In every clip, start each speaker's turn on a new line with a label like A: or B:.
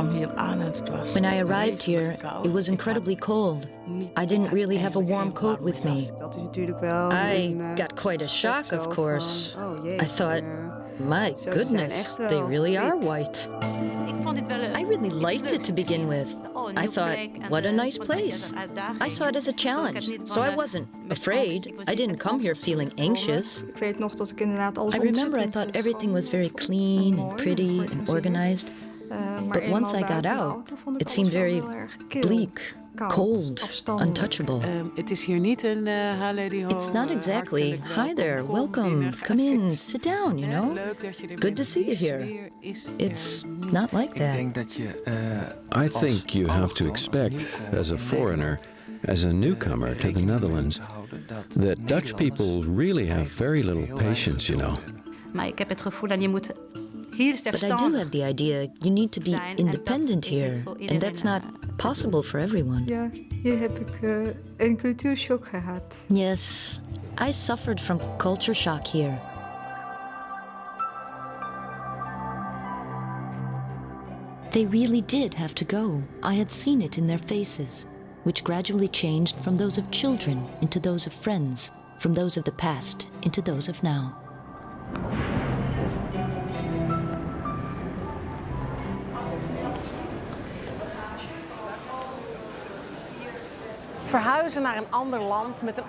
A: When I arrived here, it was incredibly cold. I didn't really have a warm coat with me. I got quite a shock, of course. I thought, my goodness, they really are white. I really liked it to begin with. I thought, what a nice place. I saw it as a challenge, so I wasn't afraid. I didn't come here feeling anxious. I remember I thought everything was very clean and pretty and organized. But once I got out, it seemed very bleak, cold, untouchable. It's not exactly, hi there, welcome, come in, sit down, you know? Good to see you here. It's not like that.
B: I think you have to expect, as a foreigner, as a newcomer to the Netherlands, that Dutch people really have very little patience, you know.
A: But I do have the idea you need to be independent here, and that's not possible for everyone. Yes, I suffered from culture shock here. They really did have to go. I had seen it in their faces, which gradually changed from those of children into those of friends, from those of the past into those of now.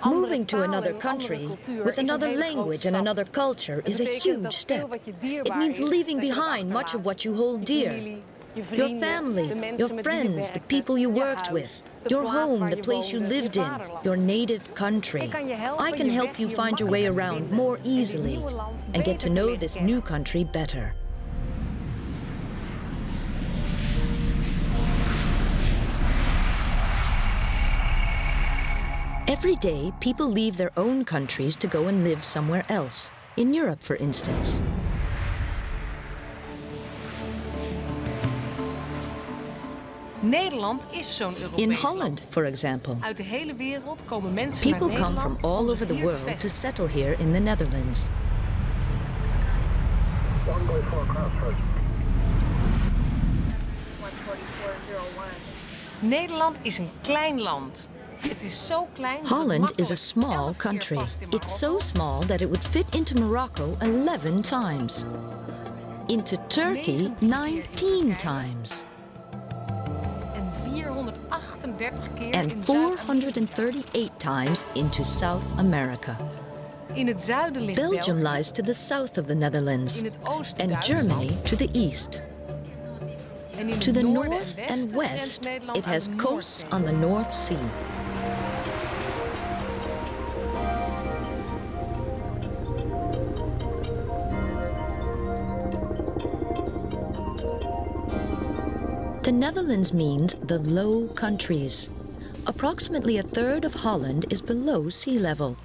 A: Moving to another country with another language and another culture is a huge step. It means leaving behind much of what you hold dear. Your family, your friends, the people you worked with, your home, the place you lived in, your native country. I can help you find your way around more easily and get to know this new country better. Every day, people leave their own countries to go and live somewhere else. In Europe, for instance. In Holland, for example. People come from all over the world to settle here in the Netherlands.
C: Nederland is een klein land.
A: Holland is a small country. It's so small that it would fit into Morocco 11 times. Into Turkey 19 times. And 438 times into South America. Belgium lies to the south of the Netherlands, and Germany to the east. To the north and west, it has coasts on the North Sea. The Netherlands means the Low Countries. Approximately a third of Holland is below sea level.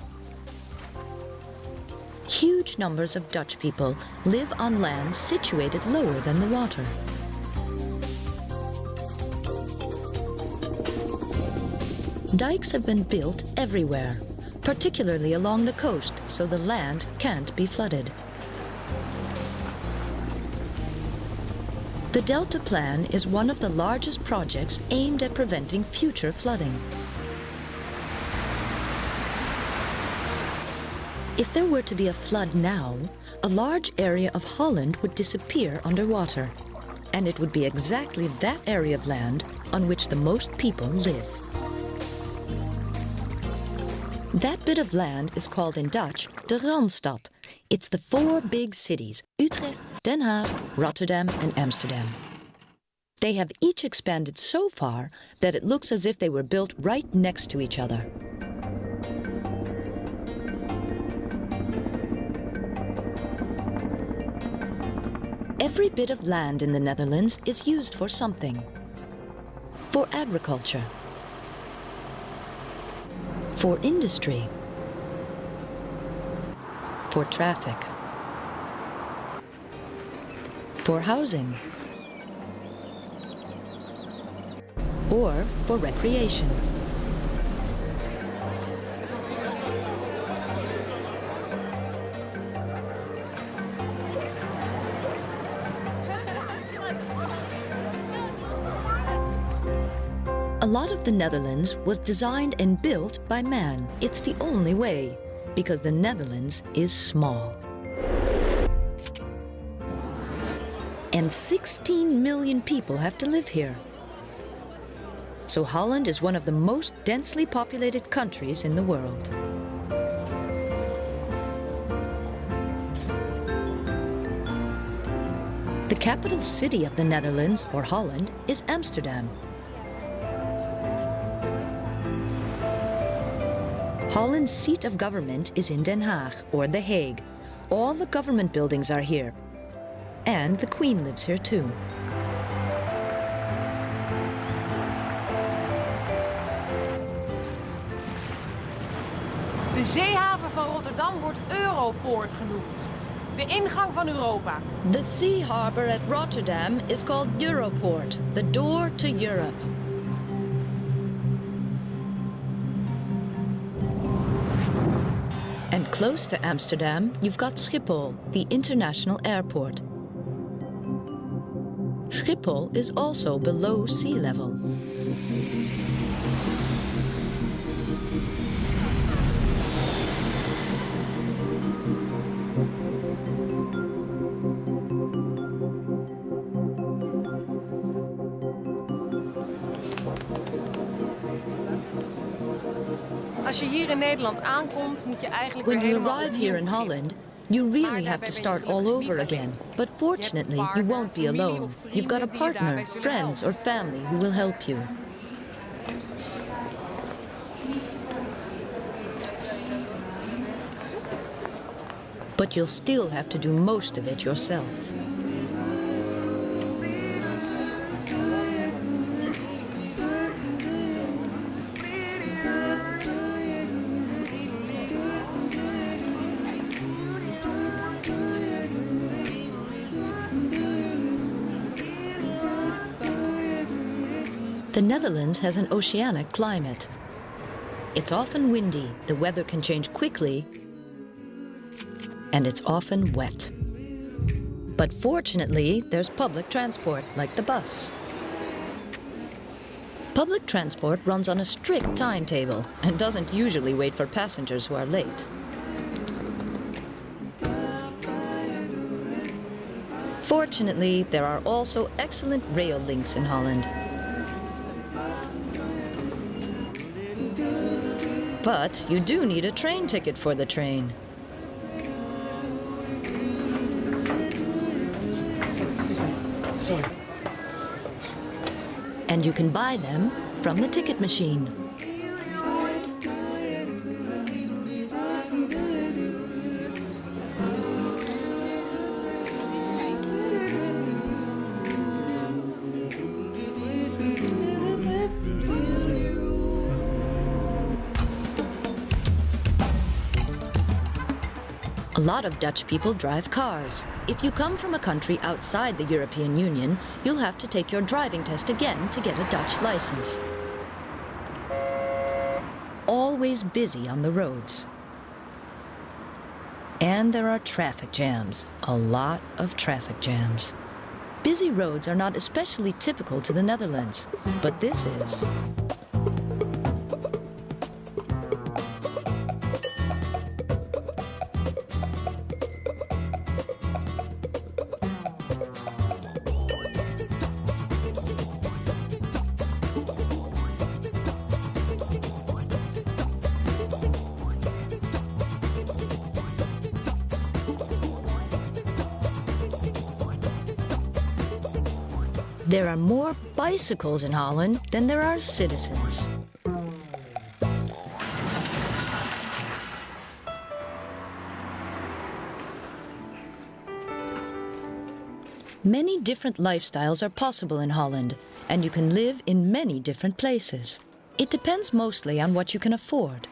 A: Huge numbers of Dutch people live on land situated lower than the water. Dikes have been built everywhere, particularly along the coast, so the land can't be flooded. The Delta Plan is one of the largest projects aimed at preventing future flooding. If there were to be a flood now, a large area of Holland would disappear underwater, and it would be exactly that area of land on which the most people live. That bit of land is called in Dutch de Randstad. It's the 4 big cities, Utrecht, Den Haag, Rotterdam and Amsterdam. They have each expanded so far that it looks as if they were built right next to each other. Every bit of land in the Netherlands is used for something. For agriculture. For industry. For traffic. For housing. Or for recreation. A lot of the Netherlands was designed and built by man. It's the only way, because the Netherlands is small. And 16 million people have to live here. So Holland is one of the most densely populated countries in the world. The capital city of the Netherlands, or Holland, is Amsterdam. Holland's seat of government is in Den Haag, or The Hague. All the government buildings are here. And the Queen lives here too.
C: De zeehaven van Rotterdam wordt Europoort genoemd. De ingang van Europa.
A: The sea harbor at Rotterdam is called Europort, the door to Europe. And close to Amsterdam, you've got Schiphol, the international airport. Schiphol is also below sea level.
C: Als je hier in Nederland aankomt, moet je eigenlijk weer
A: When you
C: helemaal
A: arrive here in
C: opnieuw
A: Holland, you really have to start all over again. But fortunately, you won't be alone. You've got a partner, friends, or family who will help you. But you'll still have to do most of it yourself. The Netherlands has an oceanic climate. It's often windy, the weather can change quickly, and it's often wet. But fortunately, there's public transport, like the bus. Public transport runs on a strict timetable and doesn't usually wait for passengers who are late. Fortunately, there are also excellent rail links in Holland. But you do need a train ticket for the train. And you can buy them from the ticket machine. A lot of Dutch people drive cars. If you come from a country outside the European Union, you'll have to take your driving test again to get a Dutch license. Always busy on the roads. And there are traffic jams, a lot of traffic jams. Busy roads are not especially typical to the Netherlands, but this is. There are more bicycles in Holland than there are citizens. Many different lifestyles are possible in Holland, and you can live in many different places. It depends mostly on what you can afford.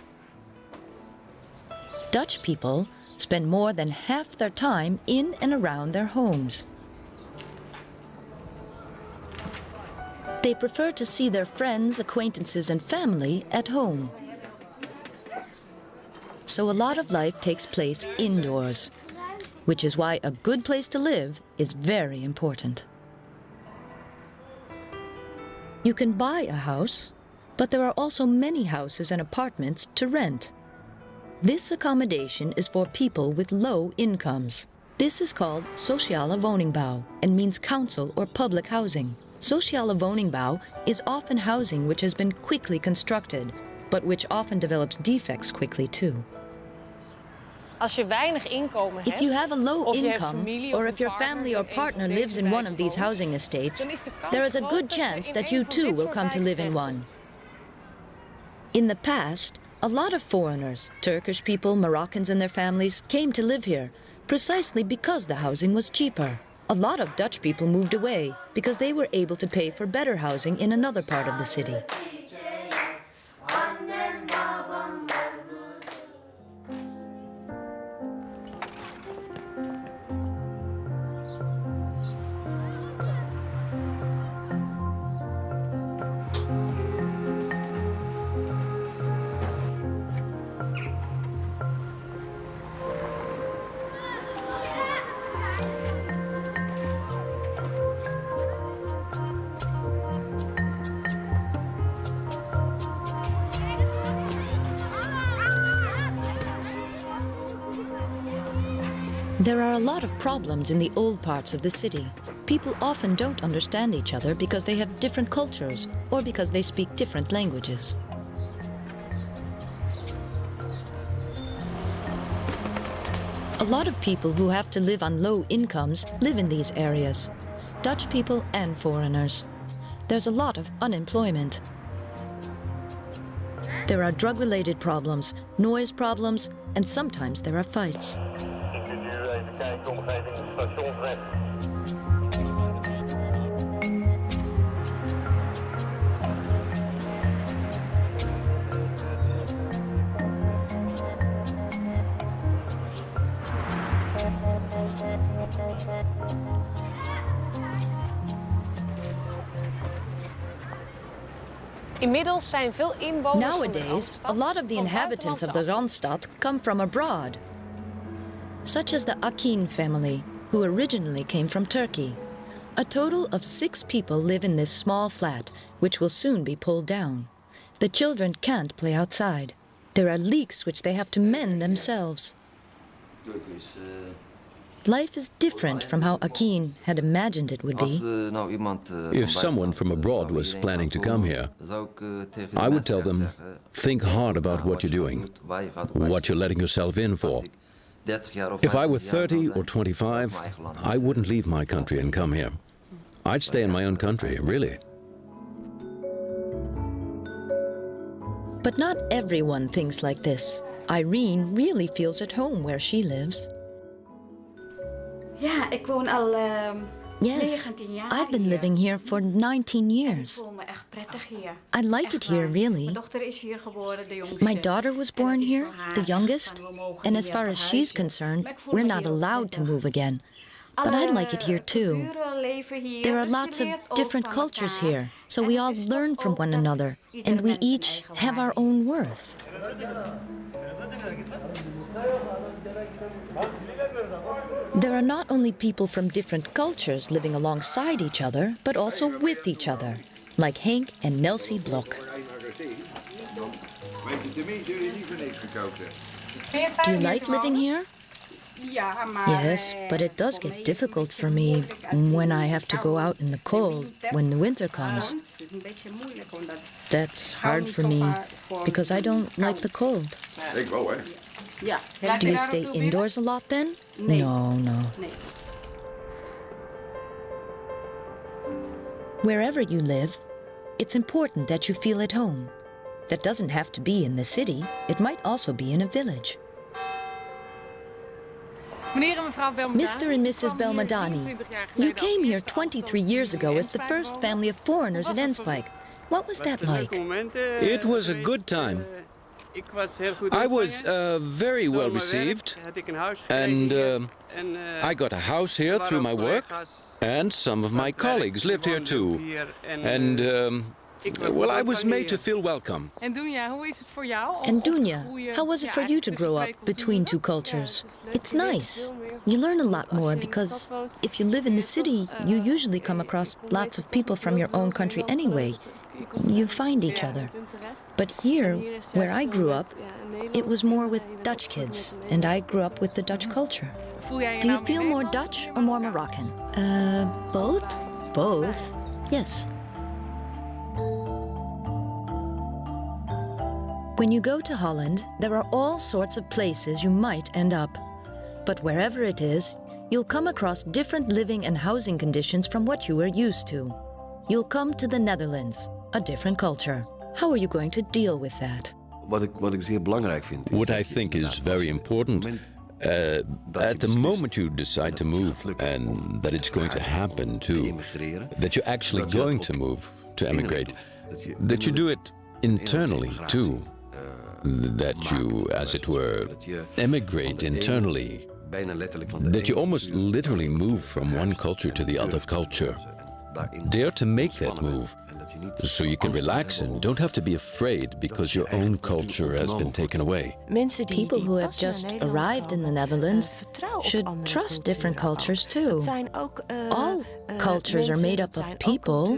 A: Dutch people spend more than half their time in and around their homes. They prefer to see their friends, acquaintances, and family at home. So a lot of life takes place indoors, which is why a good place to live is very important. You can buy a house, But there are also many houses and apartments to rent. This accommodation is for people with low incomes. This is called sociale woningbouw and means council or public housing. Sociale woningbouw is often housing which has been quickly constructed, but which often develops defects quickly too.
C: Als je weinig inkomen hebt,
A: If you have a low
C: of je hebt
A: income,
C: familie
A: or
C: of
A: if your
C: een partner
A: family
C: die
A: or
C: in een
A: partner
C: van
A: lives in
C: deze
A: one of these
C: wijken
A: housing
C: woont,
A: estates,
C: dan is de kans
A: there is a
C: groot
A: good
C: dat je
A: chance
C: in
A: that
C: een
A: you
C: van
A: too
C: dit
A: will
C: soort
A: come to live in
C: wijken
A: one.
C: terechtkomt.
A: In the past, a lot of foreigners, Turkish people, Moroccans and their families, came to live here, precisely because the housing was cheaper. A lot of Dutch people moved away because they were able to pay for better housing in another part of the city. There are a lot of problems in the old parts of the city. People often don't understand each other because they have different cultures or because they speak different languages. A lot of people who have to live on low incomes live in these areas, Dutch people and foreigners. There's a lot of unemployment. There are drug-related problems, noise problems, and sometimes there are fights.
C: Inmiddels zijn veel inwoners van de
A: Nowadays,
C: Randstad
A: a lot of the
C: van
A: inhabitants of the
C: buitenlandse
A: Randstad come from abroad, such as the Akin family, who originally came from Turkey. A total of 6 people live in this small flat, which will soon be pulled down. The children can't play outside. There are leaks which they have to mend themselves. Life is different from how Akin had imagined it would be.
B: If someone from abroad was planning to come here, I would tell them, think hard about what you're doing, what you're letting yourself in for. If I were 30 or 25, I wouldn't leave my country and come here. I'd stay in my own country, really.
A: But not everyone thinks like this. Irene really feels at home where she lives.
D: Ja, ik woon al
A: Yes,
D: 19 jaar
A: I've been
D: hier.
A: living here for 19
D: Ik
A: years.
D: voel me echt prettig hier.
A: I like
D: Echt
A: it here,
D: waar.
A: really.
D: Mijn dochter is hier geboren, de jongste.
A: My daughter was
D: En het
A: born
D: is
A: here,
D: voor haar
A: the youngest,
D: van, we mogen
A: and
D: niet
A: as
D: meer
A: far as she's
D: verhuizen.
A: concerned,
D: Maar ik voel
A: we're
D: me
A: not
D: heel
A: allowed to
D: prettig.
A: move again. But
D: Alle
A: I like it here too.
D: culturen leven hier.
A: There are
D: Dus je
A: lots of
D: leert ook
A: different
D: van
A: cultures
D: elkaar.
A: here, so
D: En
A: we
D: het
A: all
D: is toch
A: learn from
D: ook
A: one
D: dat
A: another,
D: ieder
A: and we
D: mens zijn
A: each
D: eigen
A: have our
D: waarde
A: own worth. There are not only people from different cultures living alongside each other, but also with each other, like Henk and Nelsie Blok. Do you like living here?
D: Ja, maar
A: Yes, but it does get difficult for me when I have to go out in the cold when the winter comes.
D: Het is een beetje moeilijk, omdat
A: That's hard for me because I don't like the cold.
E: Ik wel, hè?
D: ja,
A: Do you stay indoors a lot then?
D: Nee.
A: No.
D: Nee.
A: Wherever you live, it's important that you feel at home. That doesn't have to be in the city. It might also be in a village.
C: Meneer en mevrouw Belmadani.
A: Mr. and Mrs. Belmadani, you came here 23 years ago as the first family of foreigners at Enspike. What was that like?
B: It was a good time. I was very well received, and I got a house here through my work, and some of my colleagues lived here too. And, well, I was made to feel welcome.
C: En Dunja, hoe is het voor jou? om
A: And
C: op te
A: Dunya,
C: groeien,
A: how was it
C: ja,
A: for you to
C: eigenlijk
A: grow
C: tussen
A: up
C: twee
A: between two
C: culturen?
A: cultures?
C: Ja, het is leuk.
A: It's
C: Je leert
A: nice.
C: veel meer.
A: You learn a lot
C: Want als
A: more
C: je in de
A: because
C: stad woont,
A: if you live in the city, you usually come across lots of people from your own country anyway. you find each other. But here, where I grew up, it was more with Dutch kids, and I grew up with the Dutch culture. Do you feel more Dutch or more Moroccan? Both? Both, yes. When you go to Holland, there are all sorts of places you might end up. But wherever it is, you'll come across different living and housing conditions from what you are used to. You'll come to the Netherlands, a different culture. How are you going to deal with that?
B: What I think is very important, at the moment you decide to move, and that it's going to happen too, that you're actually going to move, to emigrate, that you do it internally too, that you, as it were, emigrate internally, that you almost literally move from one culture to the other culture. Dare to make that move, so you can relax and don't have to be afraid because your own culture has been taken away.
A: People who have just arrived in the Netherlands should trust different cultures too. All cultures are made up of people,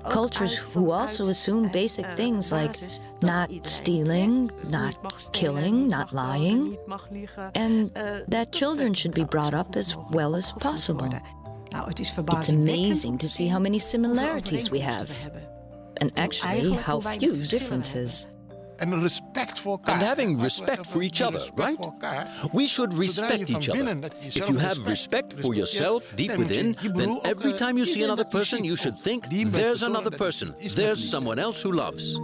A: cultures who also assume basic things like not stealing, not killing, not lying, and that children should be brought up as well as possible. It's amazing to see how many similarities we have, and actually how few differences.
E: And having respect for each other, right? We should respect each other. If you have respect for yourself deep within, then every time you see another person, you should think, there's another person, there's someone else who loves.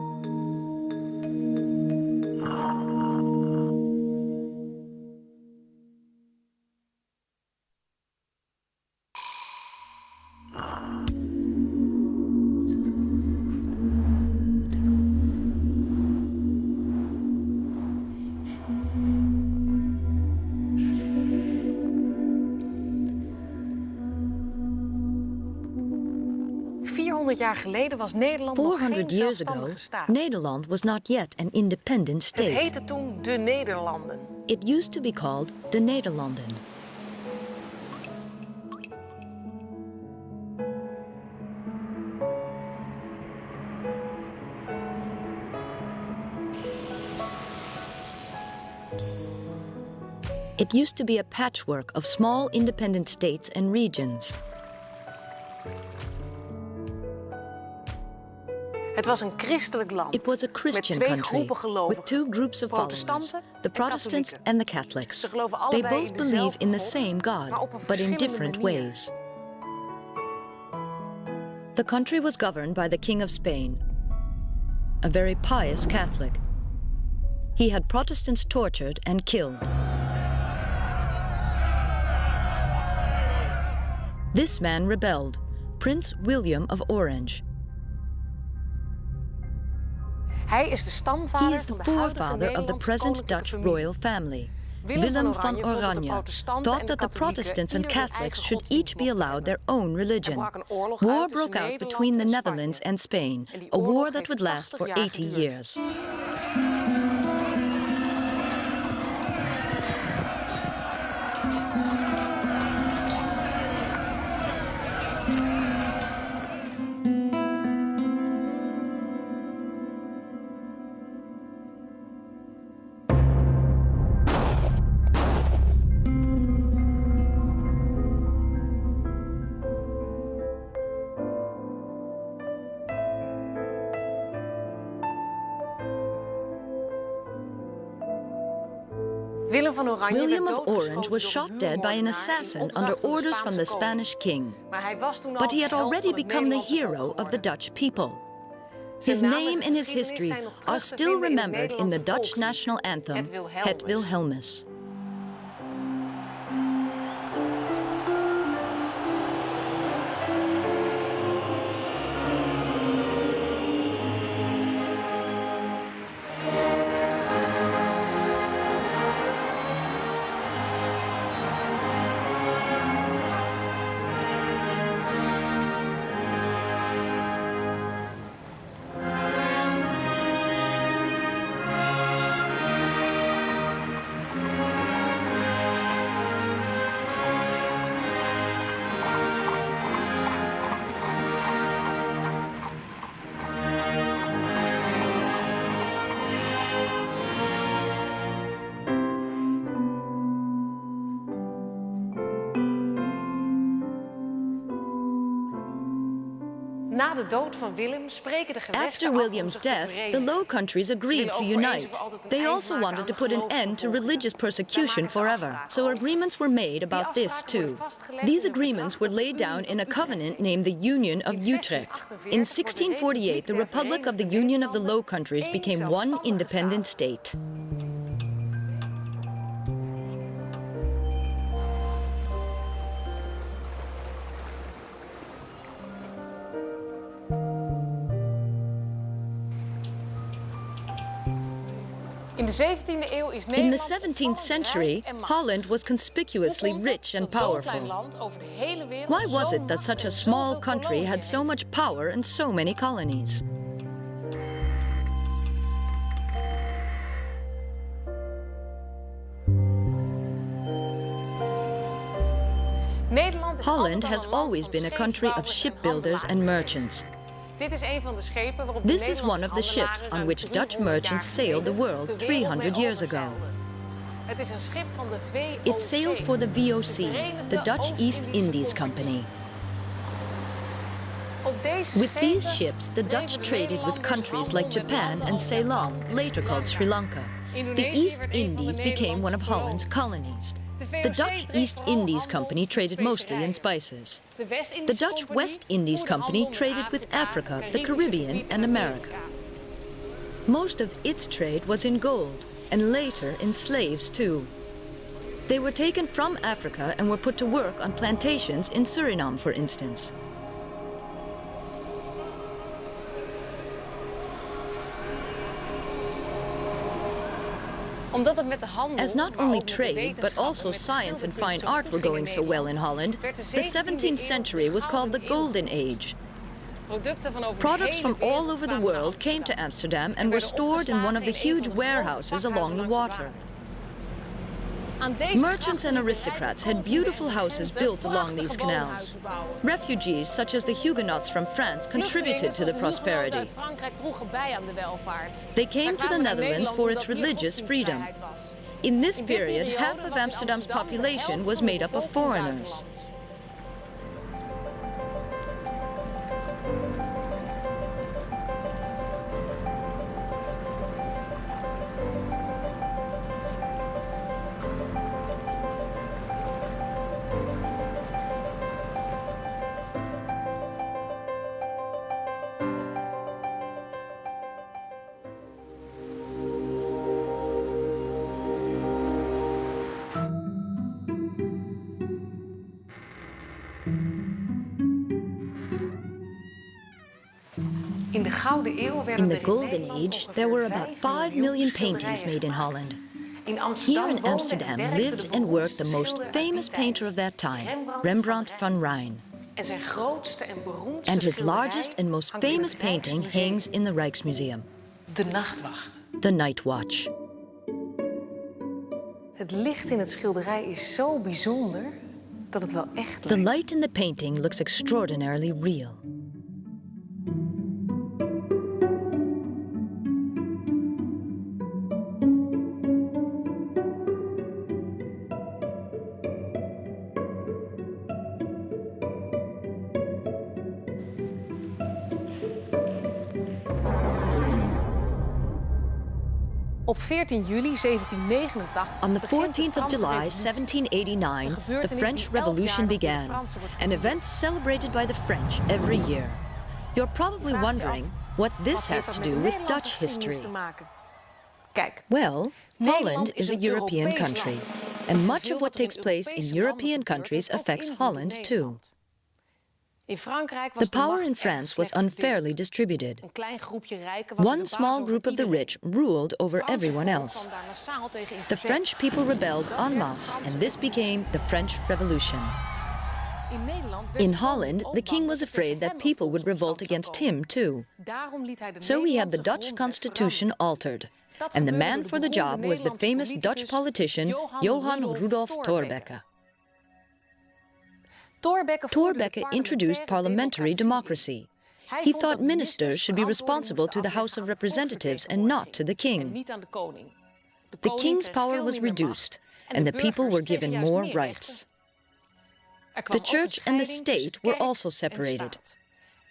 C: Jaar geleden was Nederland nog geen
A: 400 years ago,
C: zelfstandige staat.
A: Nederland was not yet an independent
C: Het
A: state.
C: heette toen de Nederlanden.
A: It used to be called the Nederlanden. It used to be a patchwork of small independent states and regions.
C: Het was een christelijk land.
A: It was a Christian
C: met twee
A: country
C: groepen gelovigen,
A: with two groups of followers,
C: protestanten
A: the
C: en
A: Protestants
C: katholieken.
A: and the Catholics.
C: Ze geloven
A: They
C: allebei
A: both
C: in
A: believe
C: dezelfde
A: in the
C: God,
A: same
C: maar
A: God,
C: op een
A: but in
C: verschillende
A: different
C: manier.
A: ways. The country was governed by the King of Spain, a very pious Catholic. He had Protestants tortured and killed. This man rebelled, Prince William of Orange.
C: Hij is de stamvader
A: He is the
C: van de huidige
A: forefather of the
C: Nederlandse
A: present
C: koninklijke
A: Dutch
C: familie.
A: royal family.
C: Willem van
A: Willem van
C: Oranje vond dat de
A: Oranje
C: protestanten
A: thought
C: en
A: that
C: de
A: the
C: katholieken
A: Protestants and
C: ieder hun
A: Catholics
C: eigen
A: should
C: godsdienst
A: each be
C: mochten
A: allowed their
C: hebben.
A: own religion.
C: Er brak een oorlog
A: War
C: uit tussen
A: broke out
C: Nederland
A: between the
C: en
A: Netherlands
C: Spanje.
A: and Spain,
C: En die
A: a
C: oorlog
A: war
C: heeft
A: that would last
C: 80
A: for
C: jaar
A: 80
C: geduurd.
A: years.
C: Willem van Oranje
A: William
C: werd
A: of Orange
C: doodgeschoten
A: was
C: door
A: shot
C: een
A: dead by an
C: huurmoordenaar
A: assassin
C: in opdracht
A: under
C: van de
A: orders from the
C: Spaanse
A: Spanish king.
C: Maar hij was toen al
A: But he
C: de
A: had
C: held
A: already
C: van het
A: become the
C: Nederlandse volk
A: hero of the
C: geworden.
A: Dutch people.
C: Zijn
A: His
C: naam en
A: name
C: zijn
A: and his
C: geschiedenis
A: history
C: zijn nog terug
A: are
C: te
A: still
C: vinden in het
A: remembered in the
C: Nederlandse
A: Dutch
C: volkslied,
A: national anthem,
C: Het Wilhelmus.
A: Het Wilhelmus. After William's death, the Low Countries agreed to unite. They also wanted to put an end to religious persecution forever, so agreements were made about this too. These agreements were laid down in a covenant named the Union of Utrecht. In 1648, the Republic of the Union of the Low Countries became one independent state.
C: In the
A: 17th century, Holland was conspicuously rich and powerful. Why was it that such a small country had so much power and so many colonies? Holland has always been a country of shipbuilders and merchants. This is one of the ships on which Dutch merchants sailed the world 300 years ago. It sailed for the VOC, the Dutch East Indies Company. With these ships, the Dutch traded with countries like Japan and Ceylon, later called Sri Lanka. The East Indies became one of Holland's colonies. The Dutch East Indies Company traded mostly in spices. The Dutch West Indies Company traded with Africa, the Caribbean, and America. Most of its trade was in gold, and later in slaves too. They were taken from Africa and were put to work on plantations in Suriname, for instance. As not only trade, but also science and fine art were going so well in Holland, the 17th century was called the Golden Age. Products from all over the world came to Amsterdam and were stored in one of the huge warehouses along the water. Merchants and aristocrats had beautiful houses built along these canals. Refugees, such as the Huguenots from France, contributed to the prosperity. They came to the Netherlands for its religious freedom. In this period, half of Amsterdam's population was made up of foreigners. In the Golden Age, there were about 5 million paintings made in Holland. Here in Amsterdam lived and worked the most famous painter of that time, Rembrandt van Rijn. And his largest and most famous painting hangs in the Rijksmuseum. The Night Watch.
C: Het licht in het schilderij is zo bijzonder dat het wel echt lijkt.
A: The light in the painting looks extraordinarily real.
C: Op 14 juli 1789,
A: on the 14th of July 1789, the French Revolution began, an event celebrated by the French every year. You're probably wondering what this has to do with Dutch history. Well, Holland is a European country, and much of what takes place in European countries affects Holland too. The power in France was unfairly distributed. One small group of the rich ruled over everyone else. The French people rebelled en masse, and this became the French Revolution. In Holland, the king was afraid that people would revolt against him too. So he had the Dutch constitution altered, and the man for the job was the famous Dutch politician Johan Rudolf Thorbecke. Thorbecke introduced parliamentary democracy. He thought ministers should be responsible to the House of Representatives and not to the king. The king's power was reduced, and the people were given more rights. The church and the state were also separated.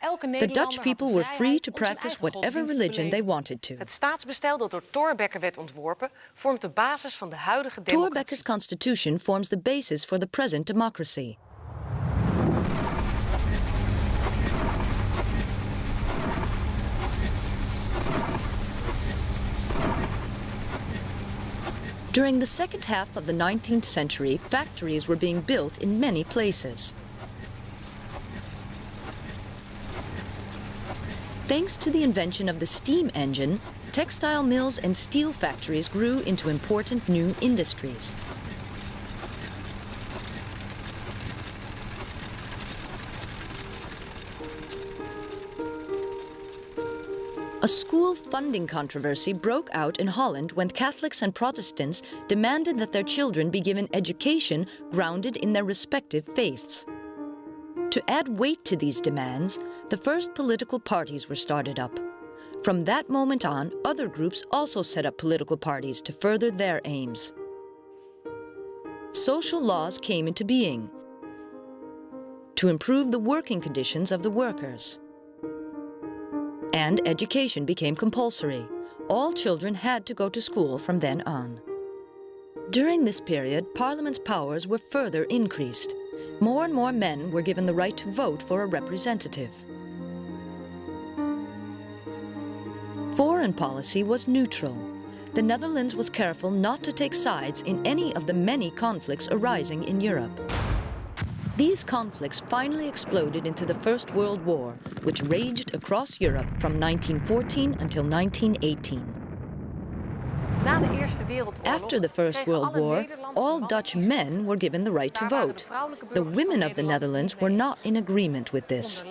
A: The Dutch people were free to practice whatever religion they wanted to.
C: Het staatsbestel dat door Thorbecke werd ontworpen vormt de basis van de huidige democratie.
A: Thorbecke's constitution forms the basis for the present democracy. During the second half of the 19th century, factories were being built in many places. Thanks to the invention of the steam engine, textile mills and steel factories grew into important new industries. A school funding controversy broke out in Holland when Catholics and Protestants demanded that their children be given education grounded in their respective faiths. To add weight to these demands, the first political parties were started up. From that moment on, other groups also set up political parties to further their aims. Social laws came into being to improve the working conditions of the workers. And education became compulsory. All children had to go to school from then on. During this period, Parliament's powers were further increased. More and more men were given the right to vote for a representative. Foreign policy was neutral. The Netherlands was careful not to take sides in any of the many conflicts arising in Europe. These conflicts finally exploded into the First World War, which raged across Europe from 1914 until 1918. After the First World War, all Dutch men were given the right to vote. The women of the Netherlands were not in agreement with this.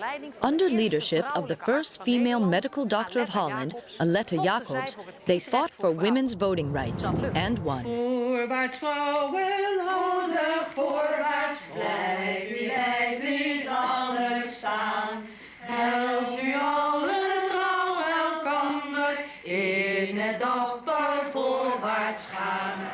A: Under leadership of the first female medical doctor of Holland, Aletta Jacobs, they fought for women's voting rights and won.
F: Voorwaarts vrouwen, houden voorwaarts, blijf niet anders staan. Help nu allen trouw elkander in het dapper voorwaarts gaan.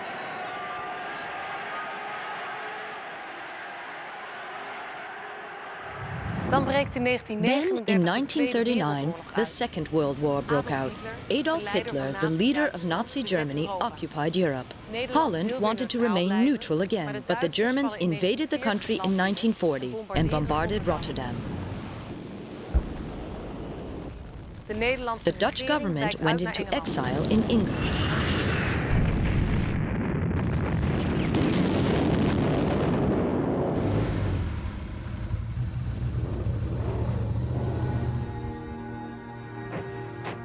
A: Then, in 1939, the Second World War broke out. Adolf Hitler, the leader of Nazi Germany, occupied Europe. Holland wanted to remain neutral again, but the Germans invaded the country in 1940 and bombarded Rotterdam. The Dutch government went into exile in England.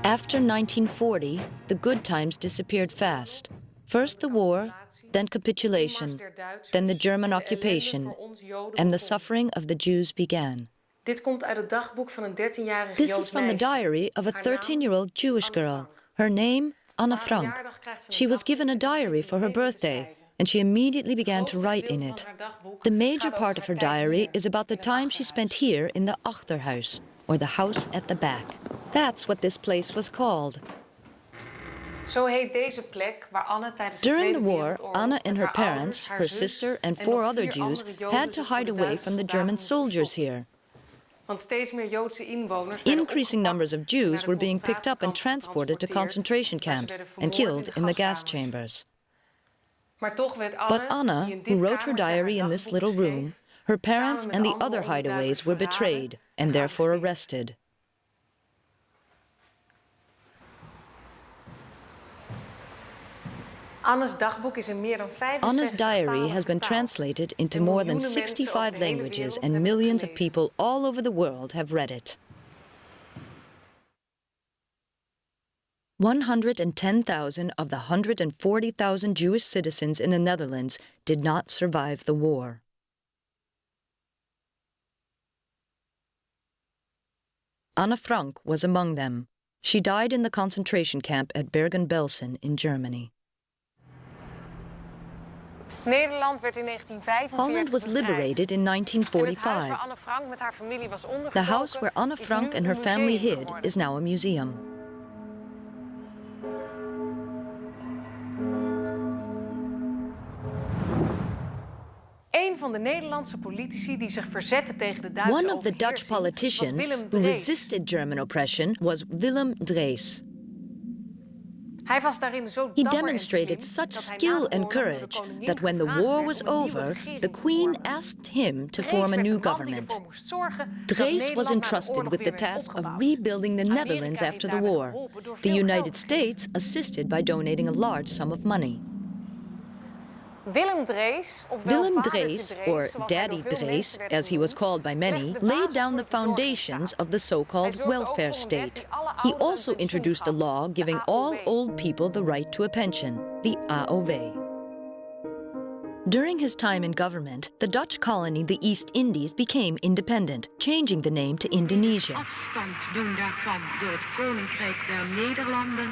A: After 1940, the good times disappeared fast. First the war, then capitulation, then the German occupation, and the suffering of the Jews began. This is from the diary of a 13-year-old Jewish girl. Her name, Anne Frank. She was given a diary for her birthday, and she immediately began to write in it. The major part of her diary is about the time she spent here in the Achterhuis, or the house at the back. That's what this place was called. During the war, Anne and her parents, her sister and 4 other Jews had to hide away from the German soldiers here. Increasing numbers of Jews were being picked up and transported to concentration camps and killed in the gas chambers. But Anne, who wrote her diary in this little room, her parents and the other hideaways were betrayed and therefore arrested. Anne's diary has been translated into more than 65 languages, and millions of people all over the world have read it. 110,000 of the 140,000 Jewish citizens in the Netherlands did not survive the war. Anne Frank was among them. She died in the concentration camp at Bergen-Belsen in Germany. Holland was liberated in 1945. The house where Anne Frank and her family hid is now a museum.
C: van de Nederlandse politici die zich verzetten tegen de Duitse
A: One of the Dutch
C: overheersing was
A: politicians
C: Willem
A: who
C: Drees.
A: resisted German oppression was Willem Drees.
C: Hij was daarin zo
A: He
C: dapper en
A: demonstrated
C: slim
A: such
C: dat hij na
A: skill
C: de
A: and
C: oorlog door de
A: courage
C: koningin
A: that when the
C: gevraagd
A: war
C: werd
A: was
C: om een nieuwe
A: over,
C: regering
A: the
C: te
A: Queen
C: vormen.
A: asked him to
C: Drees
A: form a
C: werd de
A: new
C: man die
A: government.
C: ervoor moest zorgen dat
A: Drees
C: Nederland
A: was
C: na de
A: entrusted
C: oorlog
A: with the
C: weer werd
A: task of
C: opgebouwd.
A: rebuilding the
C: Amerika
A: Netherlands
C: heeft
A: after the
C: daarbij
A: war.
C: geholpen door
A: The
C: veel
A: United
C: geld te
A: States assisted by donating a large sum of money.
C: Willem Drees, of wel
A: Willem
C: vadertje
A: Drees,
C: Drees,
A: or
C: zoals hij
A: Daddy
C: door veel
A: Drees,
C: mensen werd
A: as he was
C: genoemd,
A: called by many,
C: legde de
A: laid
C: basis
A: down
C: voor
A: the
C: de
A: foundations
C: verzorgingsstaat.
A: of the so-called
C: Hij zorgde ook
A: welfare
C: voor een wet
A: state.
C: die alle
A: He
C: ouderen
A: also
C: een
A: introduced a
C: pensioen gaf,
A: law
C: de
A: giving all
C: AOW.
A: old people the right to a pension, the AOW. During his time in government, the Dutch colony, the East Indies, became independent, changing the name to Indonesia.
G: Afstand doen daarvan door het Koninkrijk der Nederlanden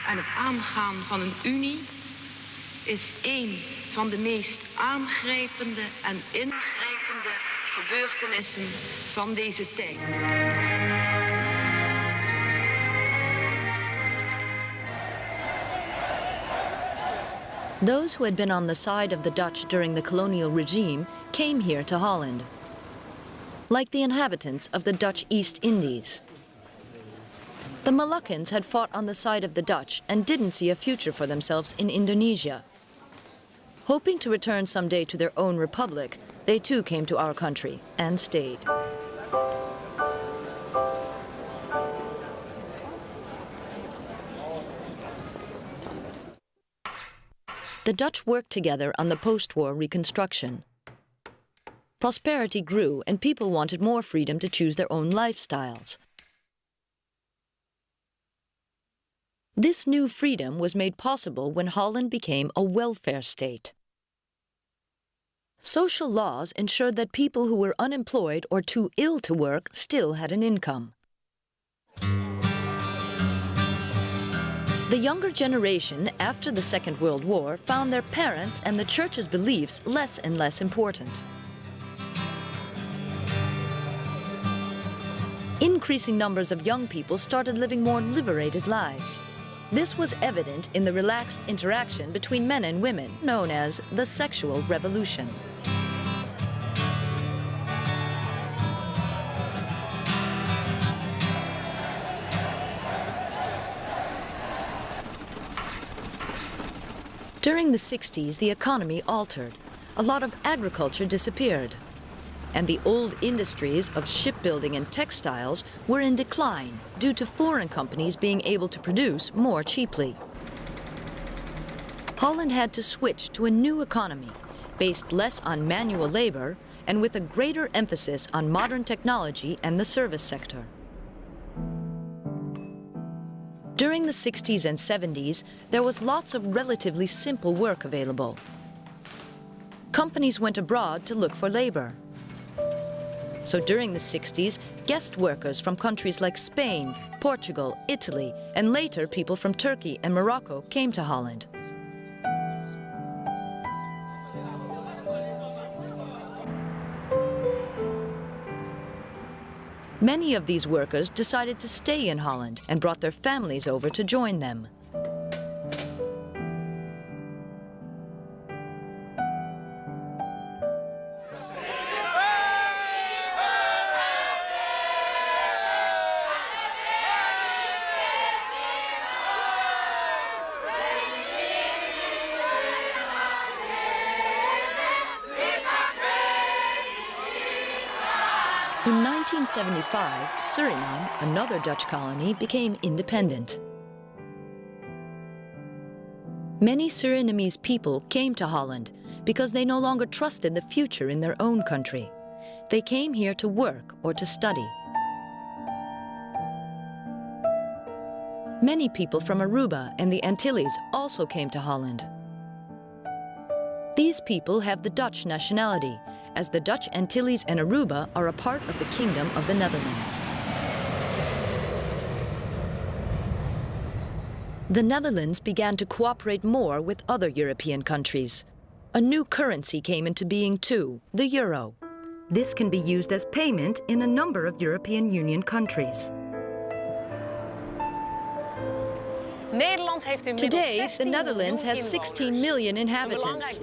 G: en het aangaan van een unie is een van de meest aangrijpende en ingrijpende gebeurtenissen van deze tijd.
A: Those who had been on the side of the Dutch during the colonial regime came here to Holland, like the inhabitants of the Dutch East Indies. The Moluccans had fought on the side of the Dutch and didn't see a future for themselves in Indonesia. Hoping to return someday to their own republic, they too came to our country and stayed. The Dutch worked together on the post-war reconstruction. Prosperity grew and people wanted more freedom to choose their own lifestyles. This new freedom was made possible when Holland became a welfare state. Social laws ensured that people who were unemployed or too ill to work still had an income. The younger generation after the Second World War found their parents' and the church's beliefs less and less important. Increasing numbers of young people started living more liberated lives. This was evident in the relaxed interaction between men and women, known as the sexual revolution. During the 60s, the economy altered. A lot of agriculture disappeared. And the old industries of shipbuilding and textiles were in decline due to foreign companies being able to produce more cheaply. Holland had to switch to a new economy, based less on manual labor and with a greater emphasis on modern technology and the service sector. During the 60s and 70s, there was lots of relatively simple work available. Companies went abroad to look for labor. So during the 60s, guest workers from countries like Spain, Portugal, Italy, and later people from Turkey and Morocco came to Holland. Many of these workers decided to stay in Holland and brought their families over to join them. In 1975, Suriname, another Dutch colony, became independent. Many Surinamese people came to Holland because they no longer trusted the future in their own country. They came here to work or to study. Many people from Aruba and the Antilles also came to Holland. These people have the Dutch nationality, as the Dutch Antilles and Aruba are a part of the Kingdom of the Netherlands. The Netherlands began to cooperate more with other European countries. A new currency came into being too, the euro. This can be used as payment in a number of European Union countries. Today, the Netherlands has 16 million inhabitants.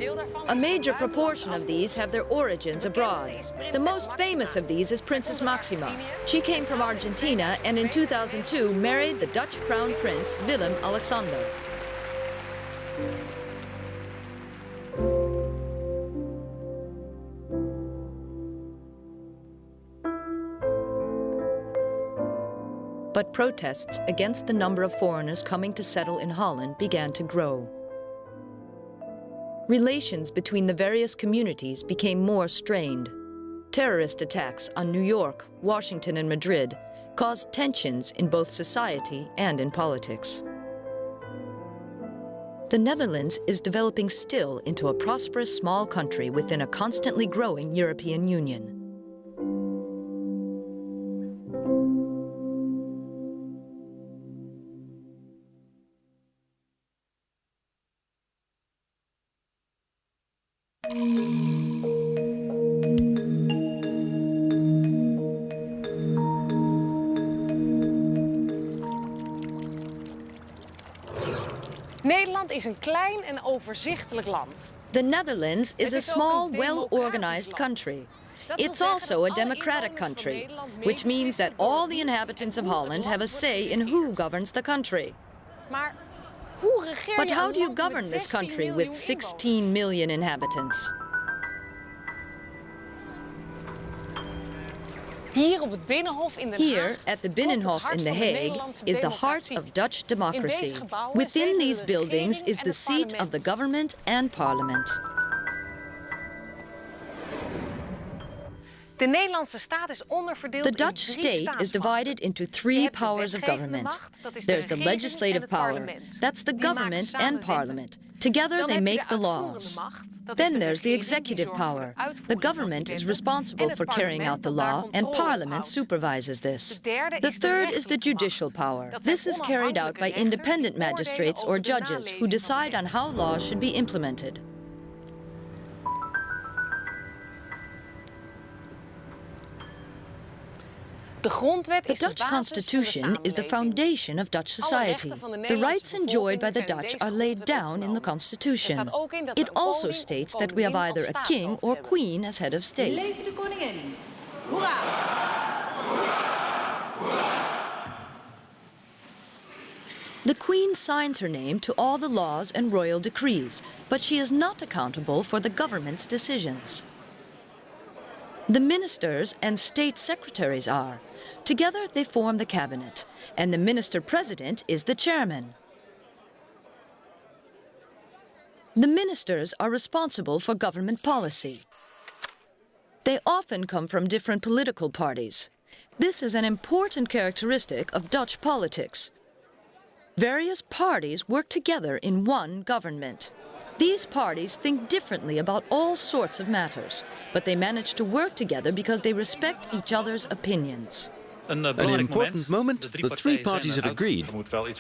A: A major proportion of these have their origins abroad. The most famous of these is Princess Maxima. She came from Argentina and in 2002 married the Dutch Crown Prince Willem-Alexander. But protests against the number of foreigners coming to settle in Holland began to grow. Relations between the various communities became more strained. Terrorist attacks on New York, Washington, and Madrid caused tensions in both society and in politics. The Netherlands is developing still into a prosperous small country within a constantly growing European Union.
C: Nederland is een klein en overzichtelijk land.
A: The Netherlands is a small, well-organized country. It's also a democratic country, which means that all the inhabitants of Holland have a say in who governs the country. But how do you govern this country with 16 million inhabitants?
C: Here
A: at the Binnenhof in The Hague is the heart of Dutch democracy. Within these buildings is the seat of the government and parliament. The Dutch state is divided into three powers of government. There's the legislative power, that's the government and parliament. Together they make the laws. Then there's the executive power. The government is responsible for carrying out the law and parliament supervises this. The third is the judicial power. This is carried out by independent magistrates or judges who decide on how laws should be implemented. The Dutch Constitution is the foundation of Dutch society. The rights enjoyed by the Dutch are laid down in the Constitution. It also states that we have either a king or queen as head of state.
H: Leven de koningin! Hoera!
A: The Queen signs her name to all the laws and royal decrees, but she is not accountable for the government's decisions. The ministers and state secretaries are. Together they form the cabinet, and the minister-president is the chairman. The ministers are responsible for government policy. They often come from different political parties. This is an important characteristic of Dutch politics. Various parties work together in one government. These parties think differently about all sorts of matters, but they manage to work together because they respect each other's opinions.
B: An important moment, the three parties have agreed.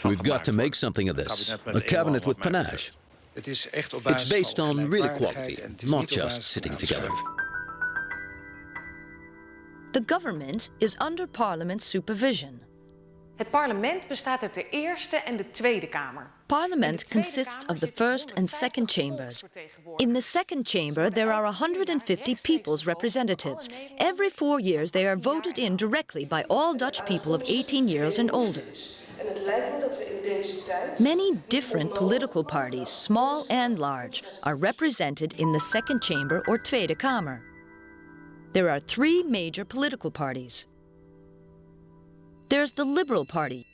B: We've got to make something of this, a cabinet with panache. It's based on real equality, not just sitting together.
A: The government is under Parliament's supervision.
C: Het parlement bestaat uit de Eerste en de Tweede Kamer.
A: Parliament consists of the first and second chambers. In the second chamber, there are 150 people's representatives. Every 4 years, they are voted in directly by all Dutch people of 18 years and older. Many different political parties, small and large, are represented in the second chamber or Tweede Kamer. There are 3 major political parties. There's the Liberal Party,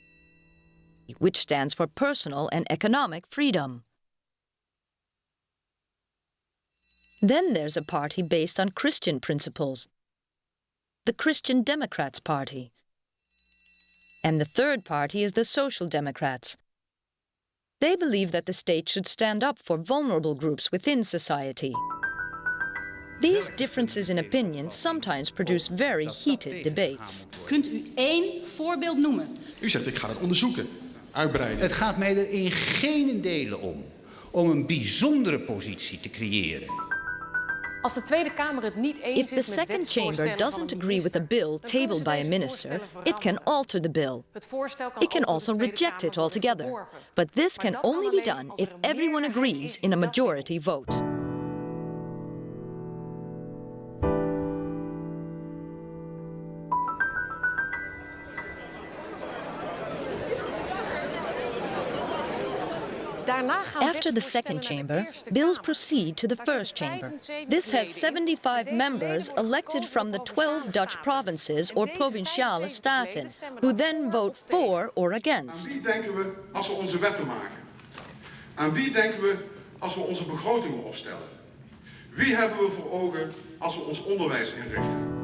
A: which stands for personal and economic freedom. Then there's a party based on Christian principles, the Christian Democrats Party. And the third party is the Social Democrats. They believe that the state should stand up for vulnerable groups within society. These differences in opinion sometimes produce very heated debates.
H: Kunt u één voorbeeld noemen?
I: U zegt, ik ga het onderzoeken, uitbreiden.
J: Het gaat mij er in geen delen om een bijzondere positie te creëren.
C: Als de Tweede Kamer het niet eens
A: If the
C: is met
A: second chamber doesn't agree with a bill tabled by a minister, it can alter the bill. It can also reject it altogether. But this can only be done if everyone agrees in a majority vote. After the second chamber, bills proceed to the first chamber. This has 75 members elected from the 12 Dutch provinces or provinciale staten, who then vote for or against.
J: Aan wie denken we als we onze wetten maken? Aan wie denken we als we onze begrotingen opstellen? Wie hebben we voor ogen als we ons onderwijs inrichten?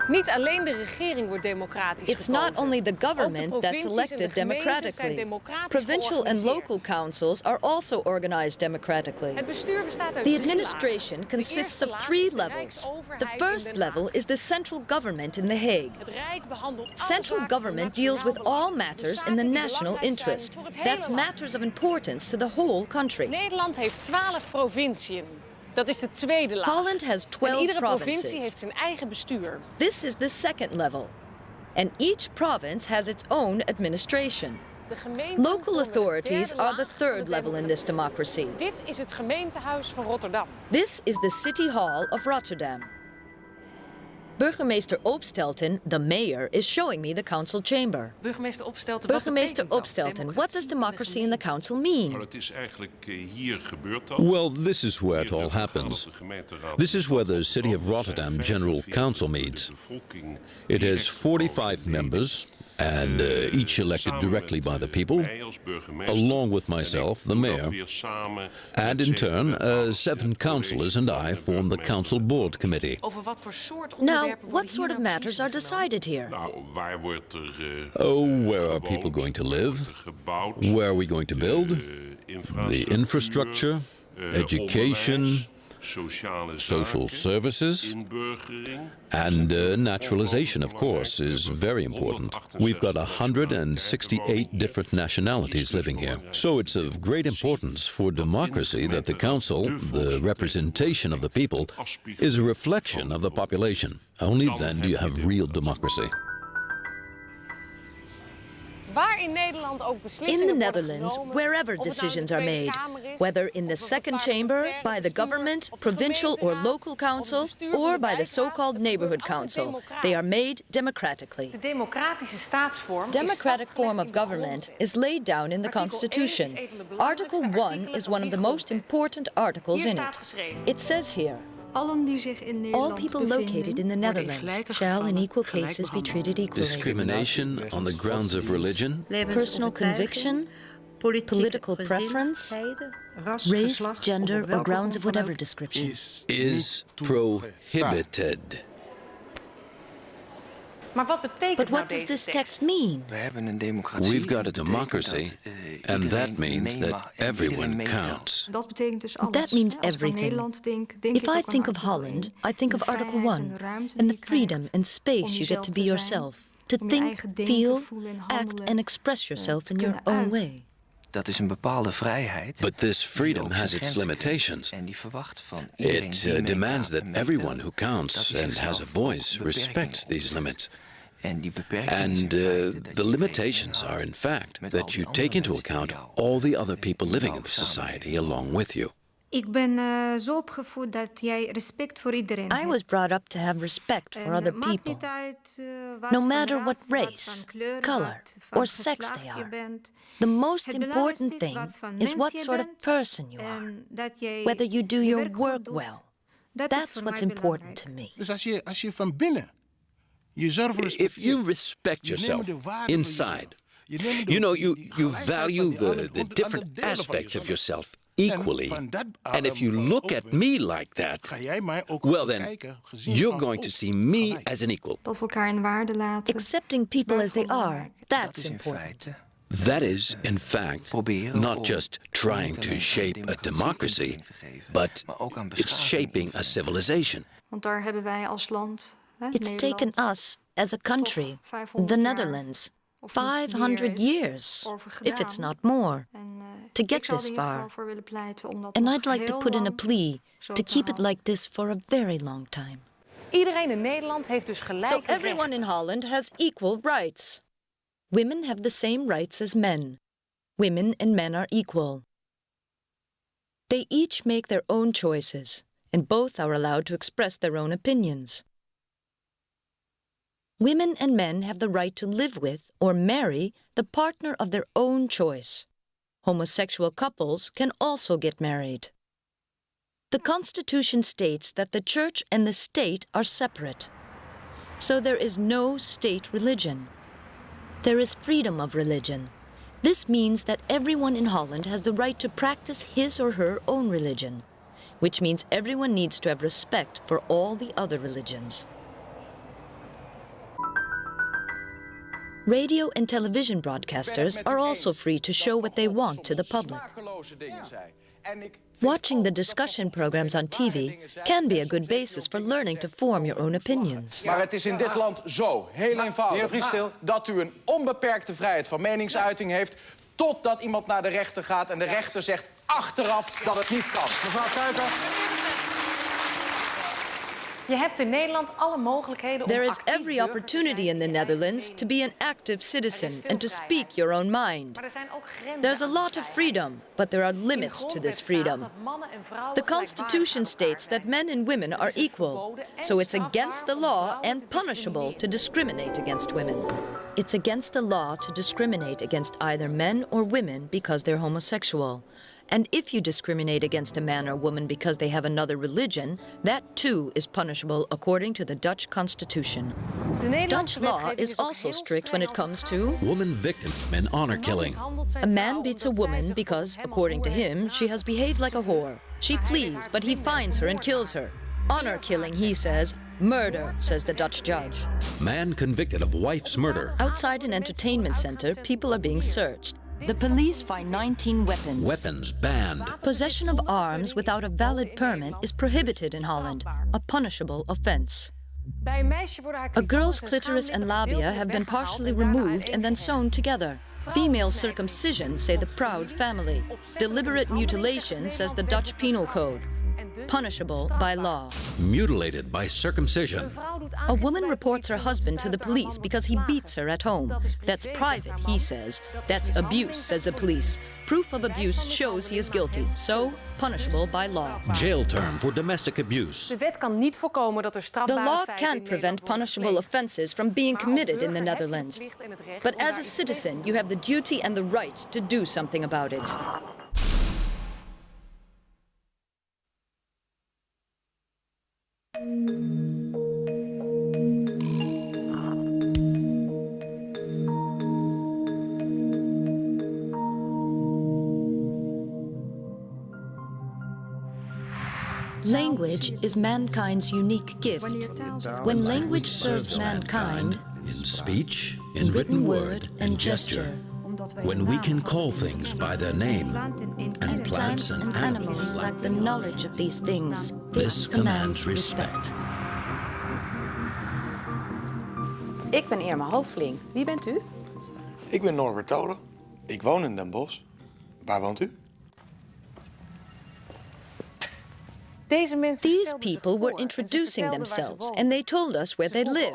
C: Niet alleen de regering wordt democratisch
A: It's
C: gekozen.
A: not only the government that's elected democratically. Provincial and local councils are also organized democratically.
C: Het bestuur bestaat uit
A: The
C: 3
A: administration
C: lagen.
A: consists
C: De
A: of
C: eerste
A: 3
C: laag is de
A: levels. The
C: Rijksoverheid in
A: first
C: Den
A: level
C: Haag.
A: is the central government in The Hague.
C: Het Rijk behandelt alle
A: Central
C: zaken van
A: government deals with
C: nationaal
A: all
C: belang.
A: matters
C: De
A: in the
C: zaken die
A: national
C: belangrijk zijn
A: interest.
C: voor het hele
A: That's
C: land.
A: matters of importance to the whole country.
C: Nederland heeft 12 provinciën. Dat is de tweede laag.
A: Holland has
C: En
A: 12
C: iedere provincie
A: provinces.
C: heeft zijn eigen bestuur.
A: This is the second level. And each province has its own administration.
C: De gemeenten
A: Local
C: vormen de
A: authorities
C: derde
A: are the
C: laag van de
A: third level in this democracy.
C: Dit is het gemeentehuis van Rotterdam.
A: This is the City Hall of Rotterdam. Burgemeester Opstelten, the mayor, is showing me the council chamber.
C: Burgemeester Opstelten,
A: Burgemeester Opstelten, what does democracy in the council mean?
K: Het is eigenlijk hier gebeurt dat.
B: Well, this is where it all happens. This is where the City of Rotterdam General Council meets. It has 45 members, and each elected directly by the people, along with myself, the mayor. And in turn, 7 councillors and I form the Council Board Committee.
C: Over wat voor soort
A: Now,
C: onderwerpen
A: what sort of matters are decided here?
K: Nou, waar wordt er
B: Oh, where are people going to live? Where are we going to build? The infrastructure, education, social services, and naturalization, of course, is very important. We've got 168 different nationalities living here. So it's of great importance for democracy that the council, the representation of the people, is a reflection of the population. Only then do you have real democracy.
C: Waar in Nederland ook
A: In
C: beslissingen
A: the
C: worden
A: Netherlands,
C: genomen,
A: wherever
C: of het nou in de
A: decisions are
C: Tweede
A: made,
C: Kamer is,
A: whether in the
C: of op het
A: second chamber, by the government,
C: of de
A: provincial or
C: gemeenteraad,
A: local
C: of
A: council,
C: het bestuur van
A: or
C: de
A: by the
C: wijkraad,
A: so-called
C: het
A: neighborhood
C: gebeurt altijd
A: council, they are made democratically.
C: De democratische staatsvorm
A: Democratic
C: is
A: form of
C: vastgelegd in de
A: government
C: grondwet.
A: is laid down in the
C: Artikel 1
A: Constitution.
C: is een van de
A: Article
C: belangrijkste
A: 1 is
C: artikelen
A: one of the
C: van die
A: most
C: grondwet.
A: important articles
C: Hier
A: in
C: staat
A: it.
C: geschreven.
A: It says here,
L: Allen die zich in
A: all
L: Nederland
A: people
L: bevinden,
A: located in the
L: worden in
A: Netherlands
L: gelijke
A: shall in
L: gevallen
A: equal
L: gelijk
A: cases be
L: behandeld.
A: treated equally.
B: Discrimination on the grounds of religion,
A: Personal conviction, political preference, race, gender, or grounds of whatever description.
B: is prohibited.
C: Maar wat betekent
A: But
C: nou
A: what does
C: deze
A: this
C: tekst?
A: text mean?
M: We hebben een democratie.
B: We've got a democracy, and that means that everyone counts.
L: Dat betekent dus alles.
A: That means
L: Als ik aan
A: everything.
L: Nederland denk
A: If
L: ik
A: I
L: ook
A: think
L: aan
A: of
L: artikel
A: Holland,
L: 1.
A: I think of
L: De
A: Article
L: vrijheid
A: 1
L: en de ruimte
A: and
L: die
A: the
L: je
A: freedom
L: krijgt
A: and space
L: om
A: you get
L: jezelf
A: to
L: te
A: be
L: zijn,
A: yourself, to
L: om je
A: think,
L: eigen denken,
A: feel,
L: voelen en
A: act
L: handelen,
A: and express yourself
L: te
A: in your
L: kunnen
A: own
L: uiten.
A: way.
M: Dat is een bepaalde vrijheid.
B: But this freedom
M: die ook
B: has
M: zijn
B: its
M: grenzen kent.
B: limitations.
M: En die verwacht van iedereen
B: It
M: die
B: demands that
M: meetelt,
B: everyone who
M: dat
B: counts
M: hij
B: and has a
M: zichzelf
B: voice
M: ook
B: respects
M: beperkingen
B: these limits.
M: En die beperkingen
B: And
M: zijn in feite dat
B: the
M: je
B: limitations
M: rekening
B: are in fact
M: met
B: that
M: al die
B: you
M: andere
B: take into
M: mensen
B: account
M: die jou
B: all the other people living in
M: jouw
B: the society
M: samenleving
B: along with you.
N: Ik ben zo opgevoed dat jij respect voor iedereen
A: I was brought up to have respect for other
N: maakt
A: people,
N: niet uit wat
A: no
N: voor
A: matter what
N: ras, wat
A: race,
N: van kleur,
A: color,
N: wat van
A: or sex
N: geslacht
A: they
N: je
A: are.
N: bent.
A: The most
N: Het
A: important
N: belangrijkste
A: thing
N: wat voor
A: is
N: mens
A: what
N: je
A: sort of
N: bent
A: person you are,
N: en dat jij
A: whether you do
N: je
A: your
N: werk goed
A: work
N: doet.
A: well.
N: Dat is
A: That's
N: voor
A: what's
N: mij
A: important to
N: belangrijk.
A: me.
I: Dus als je van binnen jezelf
B: If
I: respecteert,
B: you respect
I: je neemt
B: yourself
I: de waarde van
B: inside,
I: jezelf. Je neemt de-
B: you know,
I: die
B: you
I: gelijkheid
B: value
I: van die andere-
B: the
I: andere
B: different
I: delen van
B: aspects of
I: jezelf.
B: yourself equally. And if you look at me like that,
I: Ga jij mij ook
B: well then,
I: bekijken, gezien
B: you're
I: als
B: going to
I: ook
B: see me
I: gelijk.
B: as an equal.
L: Dat we elkaar in waarde laten.
A: Accepting people as they are,
M: Dat
A: that's
M: is in
A: important.
M: feite
B: That is, in fact,
M: proberen
B: not
M: om
B: just trying
M: niet
B: to
M: alleen aan
B: shape a democracy,
M: invulling te geven,
B: but
M: maar ook aan
B: it's
M: beschaving
B: shaping a civilization.
L: Want daar hebben wij als land,
A: It's
L: Nederland,
A: taken us as a country,
L: 500
A: the
L: jaar
A: Netherlands,
L: of niet
A: 500
L: meer is
A: years,
L: over
A: if it's
L: gedaan.
A: not more,
L: En,
A: to get this far. And I'd like to put in a plea to keep it like this for a very long time.
C: Iedereen in Nederland heeft dus gelijke
A: So
C: rechten.
A: everyone in Holland has equal rights. Women have the same rights as men. Women and men are equal. They each make their own choices, and both are allowed to express their own opinions. Women and men have the right to live with or marry the partner of their own choice. Homosexual couples can also get married. The Constitution states that the Church and the state are separate. So there is no state religion. There is freedom of religion. This means that everyone in Holland has the right to practice his or her own religion, which means everyone needs to have respect for all the other religions. Radio and television broadcasters are also free to show what they want to the public. Watching the discussion programs on TV can be a good basis for learning to form your own opinions.
O: Maar het is in dit land zo, heel eenvoudig, dat u een onbeperkte vrijheid van meningsuiting heeft, totdat iemand naar de rechter gaat en de rechter zegt achteraf dat het niet kan. Mevrouw Kuiper.
C: Je hebt in Nederland alle mogelijkheden om
A: There is
C: actief
A: every opportunity in the Netherlands to be an active citizen and to speak your own mind.
C: Maar er zijn ook grenzen.
A: There's a lot of freedom, but there are limits to this freedom. The Constitution states that men and women are equal, so it's against the law and punishable to discriminate against women. It's against the law to discriminate against either men or women because they're homosexual. And if you discriminate against a man or woman because they have another religion, that too is punishable according to the Dutch Constitution. Dutch law is also strict when it comes to
B: woman victim and honor killing.
A: A man beats a woman because, according to him, she has behaved like a whore. She flees, but he finds her and kills her. Honor killing, he says. Murder, says the Dutch judge.
B: Man convicted of wife's murder.
A: Outside an entertainment center, people are being searched. The police find 19 weapons.
B: Weapons banned.
A: Possession of arms without a valid permit is prohibited in Holland, a punishable offense. A girl's clitoris and labia have been partially removed and then sewn together. Female circumcision, say the Proud family. Deliberate mutilation, says the Dutch Penal Code. Punishable by law.
B: Mutilated by circumcision.
A: A woman reports her husband to the police because he beats her at home. That's private, he says. That's abuse, says the police. Proof of abuse shows he is guilty, so punishable by law.
B: Jail term for domestic abuse.
C: De wet kan niet voorkomen dat er
A: The
C: strafbare
A: law
C: feiten
A: can't
C: in
A: prevent
C: Nederland worden
A: punishable
C: gepleegd.
A: offenses from being
C: Maar als
A: committed in the
C: burger heb je de
A: Netherlands.
C: plicht en het recht
A: But
C: om
A: as a
C: daar iets
A: citizen,
C: tegen
A: you have the duty and the right to do something about it. Language is mankind's unique gift. When language serves mankind,
B: in speech, in written word, and gesture, when we can call things by their name, and plants and animals
A: lack the knowledge of these things,
B: this commands respect.
P: Ik ben Irma Hoofling. Wie bent u?
Q: Ik ben Norbert Tolen. Ik woon in Den Bosch. Waar woont u?
A: These people were introducing themselves, and they told us where they live.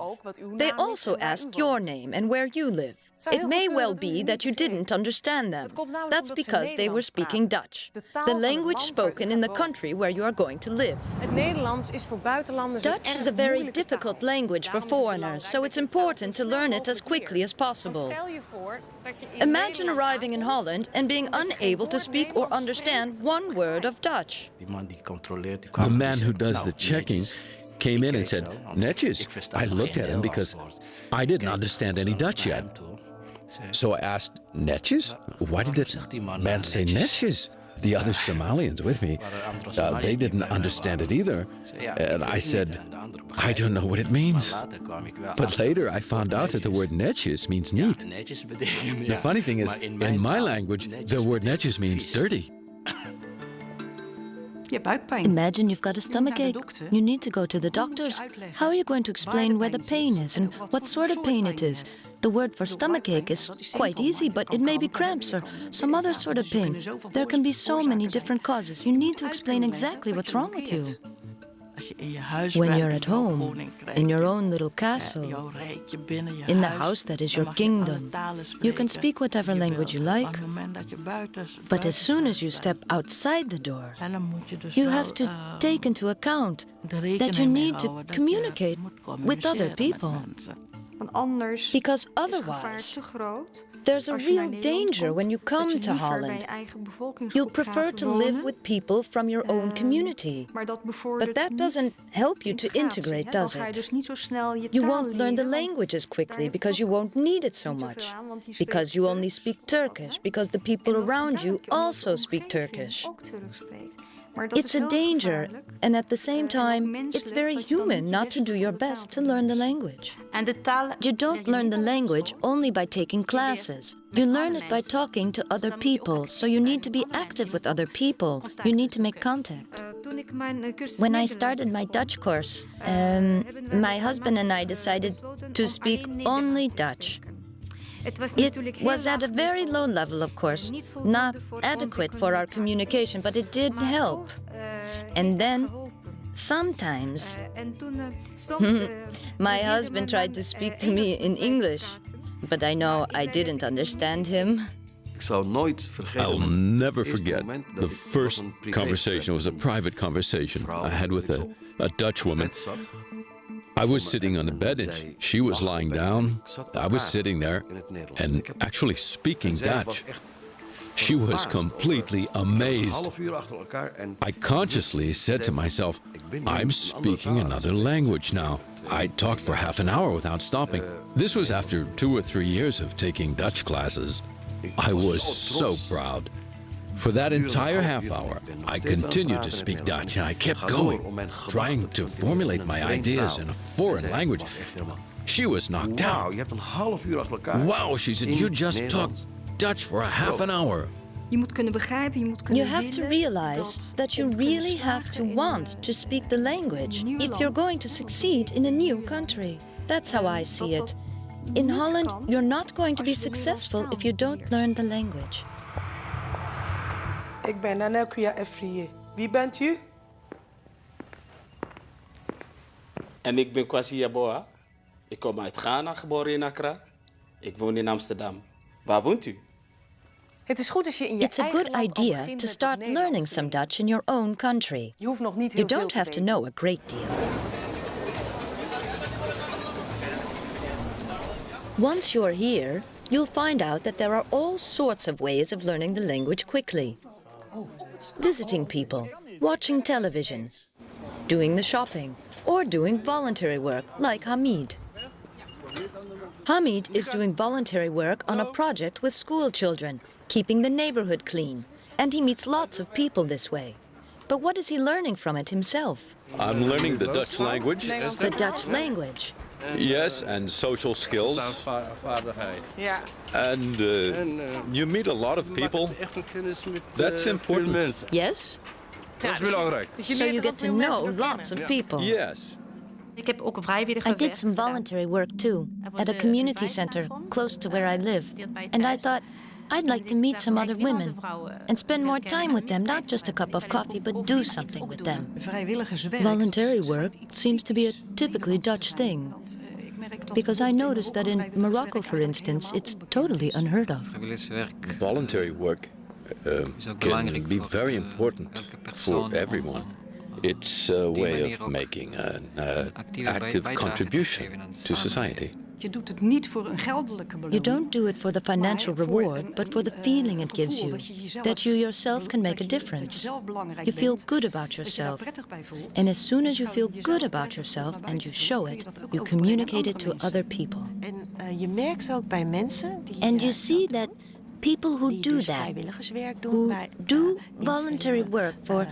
A: They also asked your name and where you live. It may well be that you didn't understand them. That's because they were speaking Dutch, the language spoken in the country where you are going to live. Dutch is a very difficult language for foreigners, so it's important to learn it as quickly as possible. Imagine arriving in Holland and being unable to speak or understand one word of Dutch.
B: The man who does the checking came in and said, "Netjes." I looked at him because I didn't understand any Dutch yet. So I asked, "Netjes? Why did that man say netjes?" The other Somalians with me, they didn't understand it either. And I said, "I don't know what it means." But later I found out that the word netjes means neat. The funny thing is, in my language, the word netjes means dirty.
A: Imagine you've got a stomachache. You need to go to the doctors. How are you going to explain where the pain is and what sort of pain it is? The word for stomachache is quite easy, but it may be cramps or some other sort of pain. There can be so many different causes. You need to explain exactly what's wrong with you. When you're at home, in your own little castle, in the house that is your kingdom, you can speak whatever language you like. But as soon as you step outside the door, you have to take into account that you need to communicate with other people. Because otherwise, there's a real danger when you come to Holland. You'll prefer to live with people from your own community. But that doesn't help you to integrate, does it? You won't learn the languages quickly because you won't need it so much. Because you only speak Turkish, because the people around you also speak Turkish. It's a danger, and at the same time, it's very human not to do your best to learn the language. You don't learn the language only by taking classes. You learn it by talking to other people, so you need to be active with other people. You need to make contact. When I started my Dutch course, my husband and I decided to speak only Dutch. It was at a very low level, of course, not adequate for our communication, but it did help. And then, sometimes, my husband tried to speak to me in English, but I know I didn't understand him.
B: I'll never forget the first conversation. It was a private conversation I had with a Dutch woman. I was sitting on the bed and she was lying down. I was sitting there and actually speaking Dutch. She was completely amazed. I consciously said to myself, I'm speaking another language now. I talked for half an hour without stopping. This was after 2 or 3 years of taking Dutch classes. I was so proud. For that entire half hour, I continued to speak Dutch and I kept going, trying to formulate my ideas in a foreign language. She was knocked out. Wow, she said, you just talked Dutch for a half an hour.
A: You have to realize that you really have to want to speak the language if you're going to succeed in a new country. That's how I see it. In Holland, you're not going to be successful if you don't learn the language.
R: Ik ben Nanekuya Efriye. Wie bent u?
S: En ik ben Kwasi Yaboa. Ik kom uit Ghana, geboren in Accra. Ik woon in Amsterdam. Waar woont u?
A: It's a good idea to start learning some Dutch in your own country. You don't have to know a great deal. Once you're here, you'll find out that there are all sorts of ways of learning the language quickly. Visiting people, watching television, doing the shopping, or doing voluntary work like Hamid. Hamid is doing voluntary work on a project with school children, keeping the neighborhood clean, and he meets lots of people this way. But what is he learning from it himself?
B: I'm learning the Dutch language.
A: The Dutch language.
B: Yes, and social skills.
C: Ja.
B: And you meet a lot of people. That's important.
A: Yes?
C: Dat is belangrijk.
A: So you get to know lots of people.
B: Yes.
A: I did some voluntary work too, at a community center close to where I live. And I thought, I'd like to meet some other women and spend more time with them, not just a cup of coffee, but do something with them. Voluntary work seems to be a typically Dutch thing, because I noticed that in Morocco, for instance, it's totally unheard of.
B: Voluntary work can be very important for everyone. It's a way of making an active contribution to society.
A: You don't do it for the financial reward, but for the feeling it gives you, that you yourself can make a difference. You feel good about yourself. And as soon as you feel good about yourself and you show it, you communicate it to other people. And you see that people who do that, who do voluntary work for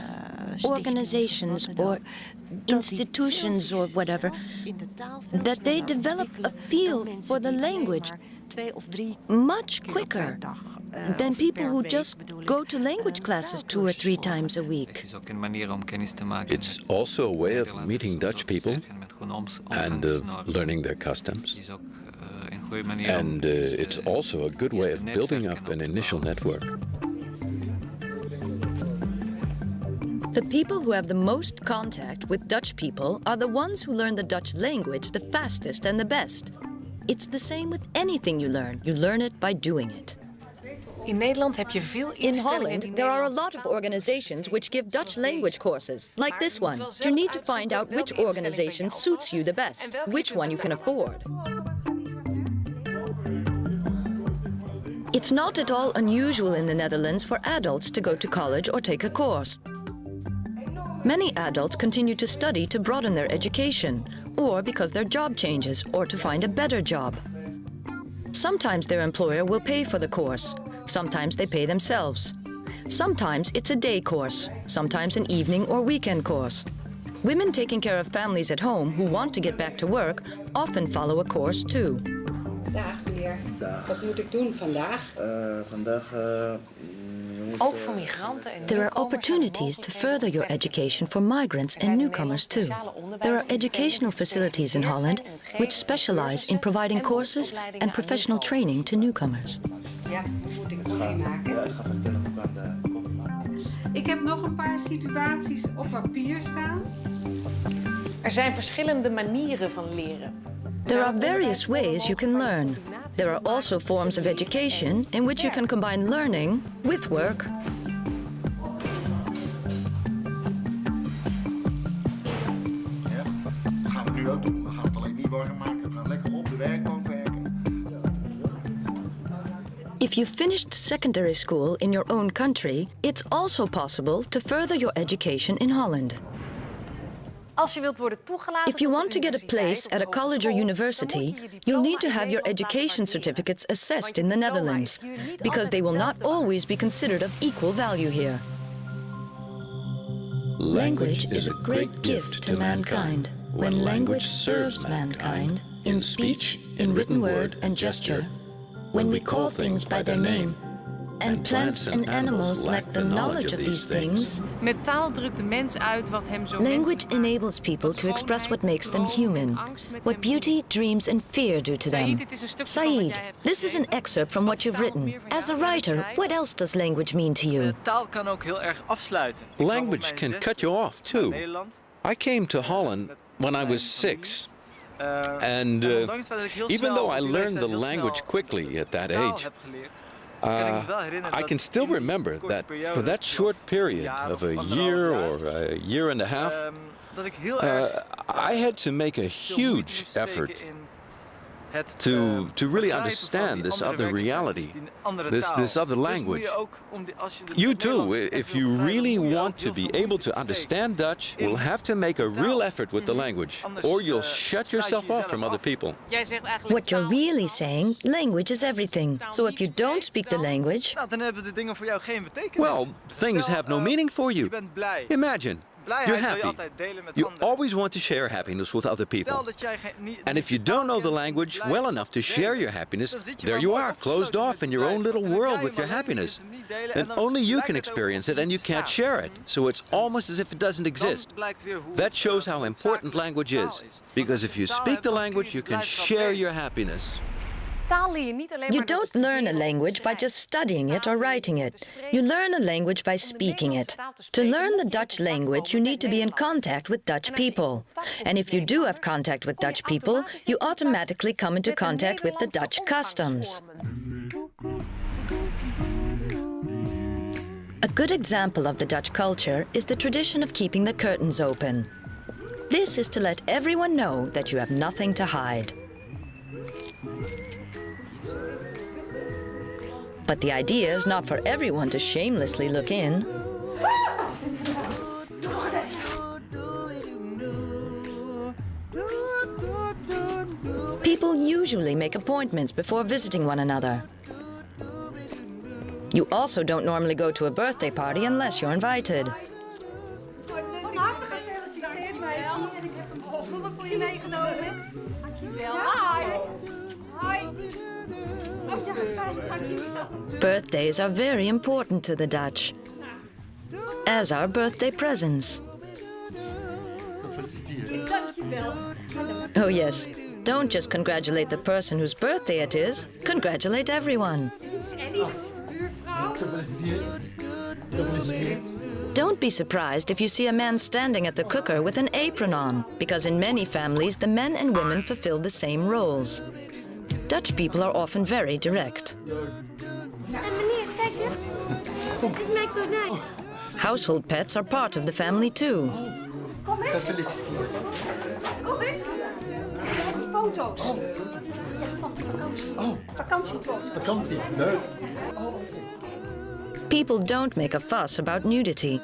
A: organizations or institutions or whatever, that they develop a feel for the language much quicker than people who just go to language classes 2 or 3 times a week.
B: It's also a way of meeting Dutch people and of learning their customs. And it's also a good way of building up an initial network.
A: The people who have the most contact with Dutch people are the ones who learn the Dutch language the fastest and the best. It's the same with anything you learn. You learn it by doing it.
C: In Nederland heb je veel
A: In
C: instellingen
A: Holland, there are a lot of organizations which give Dutch language courses, like this one. You need to find out which organization suits you the best, which one you can afford. It's not at all unusual in the Netherlands for adults to go to college or take a course. Many adults continue to study to broaden their education, or because their job changes, or to find a better job. Sometimes their employer will pay for the course. Sometimes they pay themselves. Sometimes it's a day course, sometimes an evening or weekend course. Women taking care of families at home who want to get back to work often follow a course too.
D: Dag meneer.
T: Dag.
D: Wat moet ik doen vandaag?
T: Vandaag...
C: Ook voor migranten en
A: There are opportunities to further your education for migrants and newcomers too. There are educational facilities in Holland which specialize in providing courses and professional training to newcomers.
D: Ja, moet ik koffie maken?
T: Ja, ik ga vertellen hoe ik aan de koffie maken.
D: Ik heb nog een paar situaties op papier staan.
C: Er zijn verschillende manieren van leren.
A: There are various ways you can learn. There are also forms of education in which you can combine learning with work.
I: Ja, dat gaan we nu ook doen. We gaan het alleen niet warm maken. We gaan lekker op de werkbank werken.
A: If you finished secondary school in your own country, it's also possible to further your education in Holland.
C: Als je wilt worden toegelaten
A: If you want to get a place at a college or university, you'll need to have your education certificates assessed in the Netherlands, because they will not always be considered of equal value here. Language is a great gift to mankind when language serves mankind in speech, in written word and gesture, when we call things by their name. And plants and animals lack the knowledge of these things.
C: Met taal drukt de mens uit wat hem zo
A: Language enables people to express what makes them human, what beauty, dreams and fear do to them. Saeed, this is an excerpt from what you've written. As a writer, what else does language mean to you?
U: Taal kan ook heel erg afsluiten.
B: Language can cut you off too. I came to Holland when I was 6. And even though I learned the language quickly at that age, I can still remember that for that short period of a year or a year and a half, I had to make a huge effort to really understand this other reality, this other language. You too, if you really want to be able to understand Dutch, will have to make a real effort with the language, or you'll shut yourself off from other people.
A: What you're really saying, language is everything. So if you don't speak the language...
B: Well, things have no meaning for you. Imagine. You're happy. You always want to share happiness with other people. And if you don't know the language well enough to share your happiness, there you are, closed off in your own little world with your happiness. And only you can experience it and you can't share it. So it's almost as if it doesn't exist. That shows how important language is. Because if you speak the language, you can share your happiness.
A: You don't learn a language by just studying it or writing it. You learn a language by speaking it. To learn the Dutch language, you need to be in contact with Dutch people. And if you do have contact with Dutch people, you automatically come into contact with the Dutch customs. A good example of the Dutch culture is the tradition of keeping the curtains open. This is to let everyone know that you have nothing to hide. But the idea is not for everyone to shamelessly look in. People usually make appointments before visiting one another. You also don't normally go to a birthday party unless you're invited.
F: Van harte gefeliciteerd meisje. En ik heb een bloemen voor je meegenomen. Dankjewel. Hi. Hi.
A: Birthdays are very important to the Dutch, as are birthday presents. Oh yes, don't just congratulate the person whose birthday it is, congratulate everyone. Don't be surprised if you see a man standing at the cooker with an apron on, because in many families the men and women fulfill the same roles. Dutch people are often very direct. Household pets are part of the family too.
F: Kom eens. Kom eens. Foto's. Ja, van de vakantie. Vakantiefoto's.
I: Vakantie, leuk.
A: People don't make a fuss about nudity.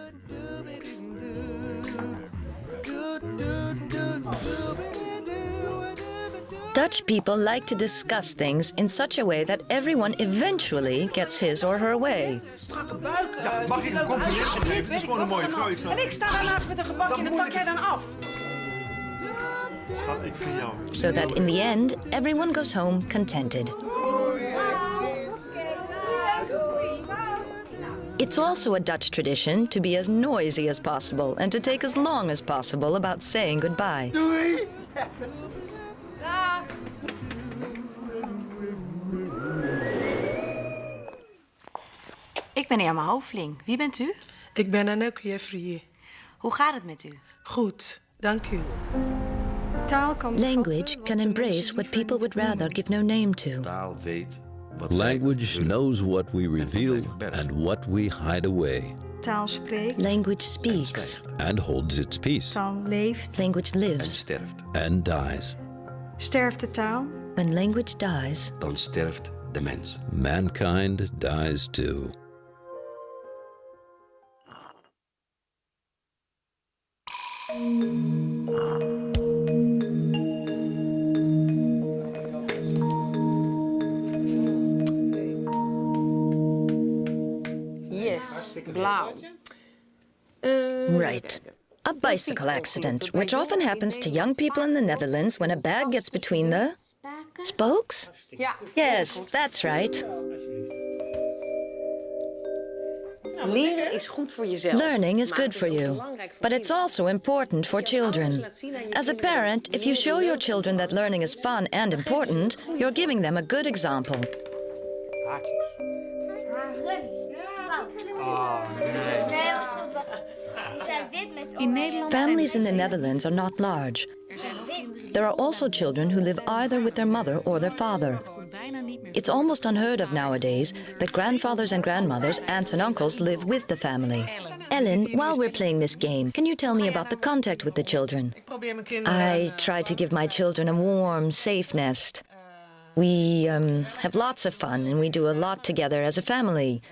A: Dutch people like to discuss things in such a way that everyone eventually gets his or her way.
S: Strakke buik. Mag ik een compliment geven? Het is gewoon een mooie vrouw. En ik sta daarnaast met een gebakje en dat pak jij dan af.
T: Schat, ik vind jou.
A: So that in the end, everyone goes home contented. It's also a Dutch tradition to be as noisy as possible and to take as long as possible about saying goodbye.
I: Doei!
P: Ik ben Irma Hoveling. Wie bent u?
R: Ik ben Anouk Jeffrey.
P: Hoe gaat het met u?
R: Goed, dank u.
A: Language can embrace what people would rather give no name to.
E: Taal weet wat
B: Language knows what we reveal and what we hide away.
L: Taal spreekt.
A: Language speaks.
B: And holds its peace.
L: Taal leeft.
A: Language lives.
E: en sterft.
B: And dies.
L: Sterft de taal?
A: When language dies,
E: Dan sterft de mens.
B: Mankind dies too.
C: Yes, blauw.
A: Right. A bicycle accident, which often happens to young people in the Netherlands when a bag gets between the spokes?
C: Ja.
A: Yes, that's right.
C: Leren is goed voor jezelf.
A: Learning is good for you, but it's also important for children. As a parent, if you show your children that learning is fun and important, you're giving them a good example. Families in the Netherlands are not large. There are also children who live either with their mother or their father. It's almost unheard of nowadays that grandfathers and grandmothers, aunts and uncles live with the family. Ellen, while we're playing this game, can you tell me about the contact with the children? I try to give my children a warm, safe nest. We have lots of fun and we do a lot together as a family.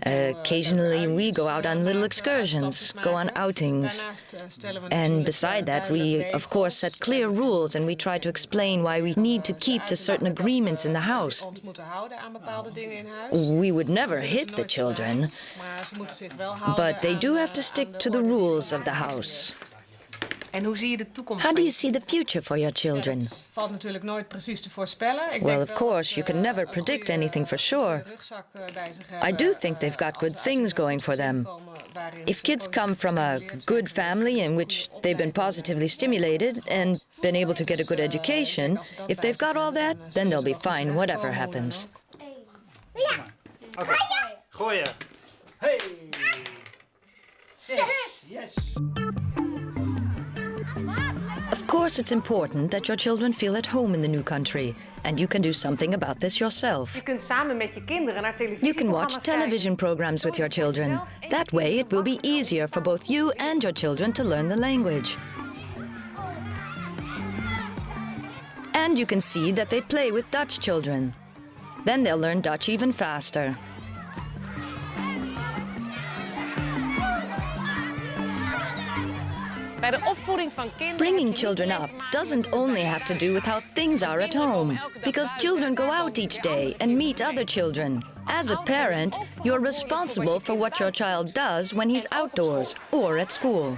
A: Occasionally we go out on little excursions, go on outings. And beside that, we of course set clear rules and we try to explain why we need to keep to certain agreements in the house. We would never hit the children, but they do have to stick to the rules of the house.
C: En hoe zie je de toekomst?
A: How do you see the future for your children?
D: Valt natuurlijk nooit precies te voorspellen.
A: Well, of course, you can never predict anything for sure. I do think they've got good things going for them. If kids come from a good family in which they've been positively stimulated and been able to get a good education, if they've got all that, then they'll be fine whatever happens.
T: Oké, gooien. Hey!
F: 6!
T: Yes!
A: Of course, it's important that your children feel at home in the new country, and you can do something about this yourself.
C: Je kunt samen met je kinderen naar
A: You can watch television programs with your children. That way, it will be easier for both you and your children to learn the language. And you can see that they play with Dutch children. Then they'll learn Dutch even faster. Bringing children up doesn't only have to do with how things are at home, because children go out each day and meet other children. As a parent, you're responsible for what your child does when he's outdoors or at school.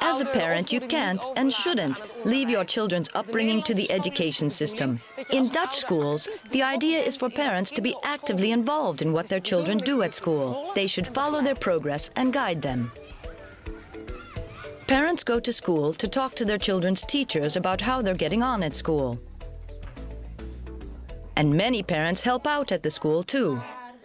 A: As a parent, you can't and shouldn't leave your children's upbringing to the education system. In Dutch schools, the idea is for parents to be actively involved in what their children do at school. They should follow their progress and guide them. Parents go to school to talk to their children's teachers about how they're getting on at school. And many parents help out at the school too,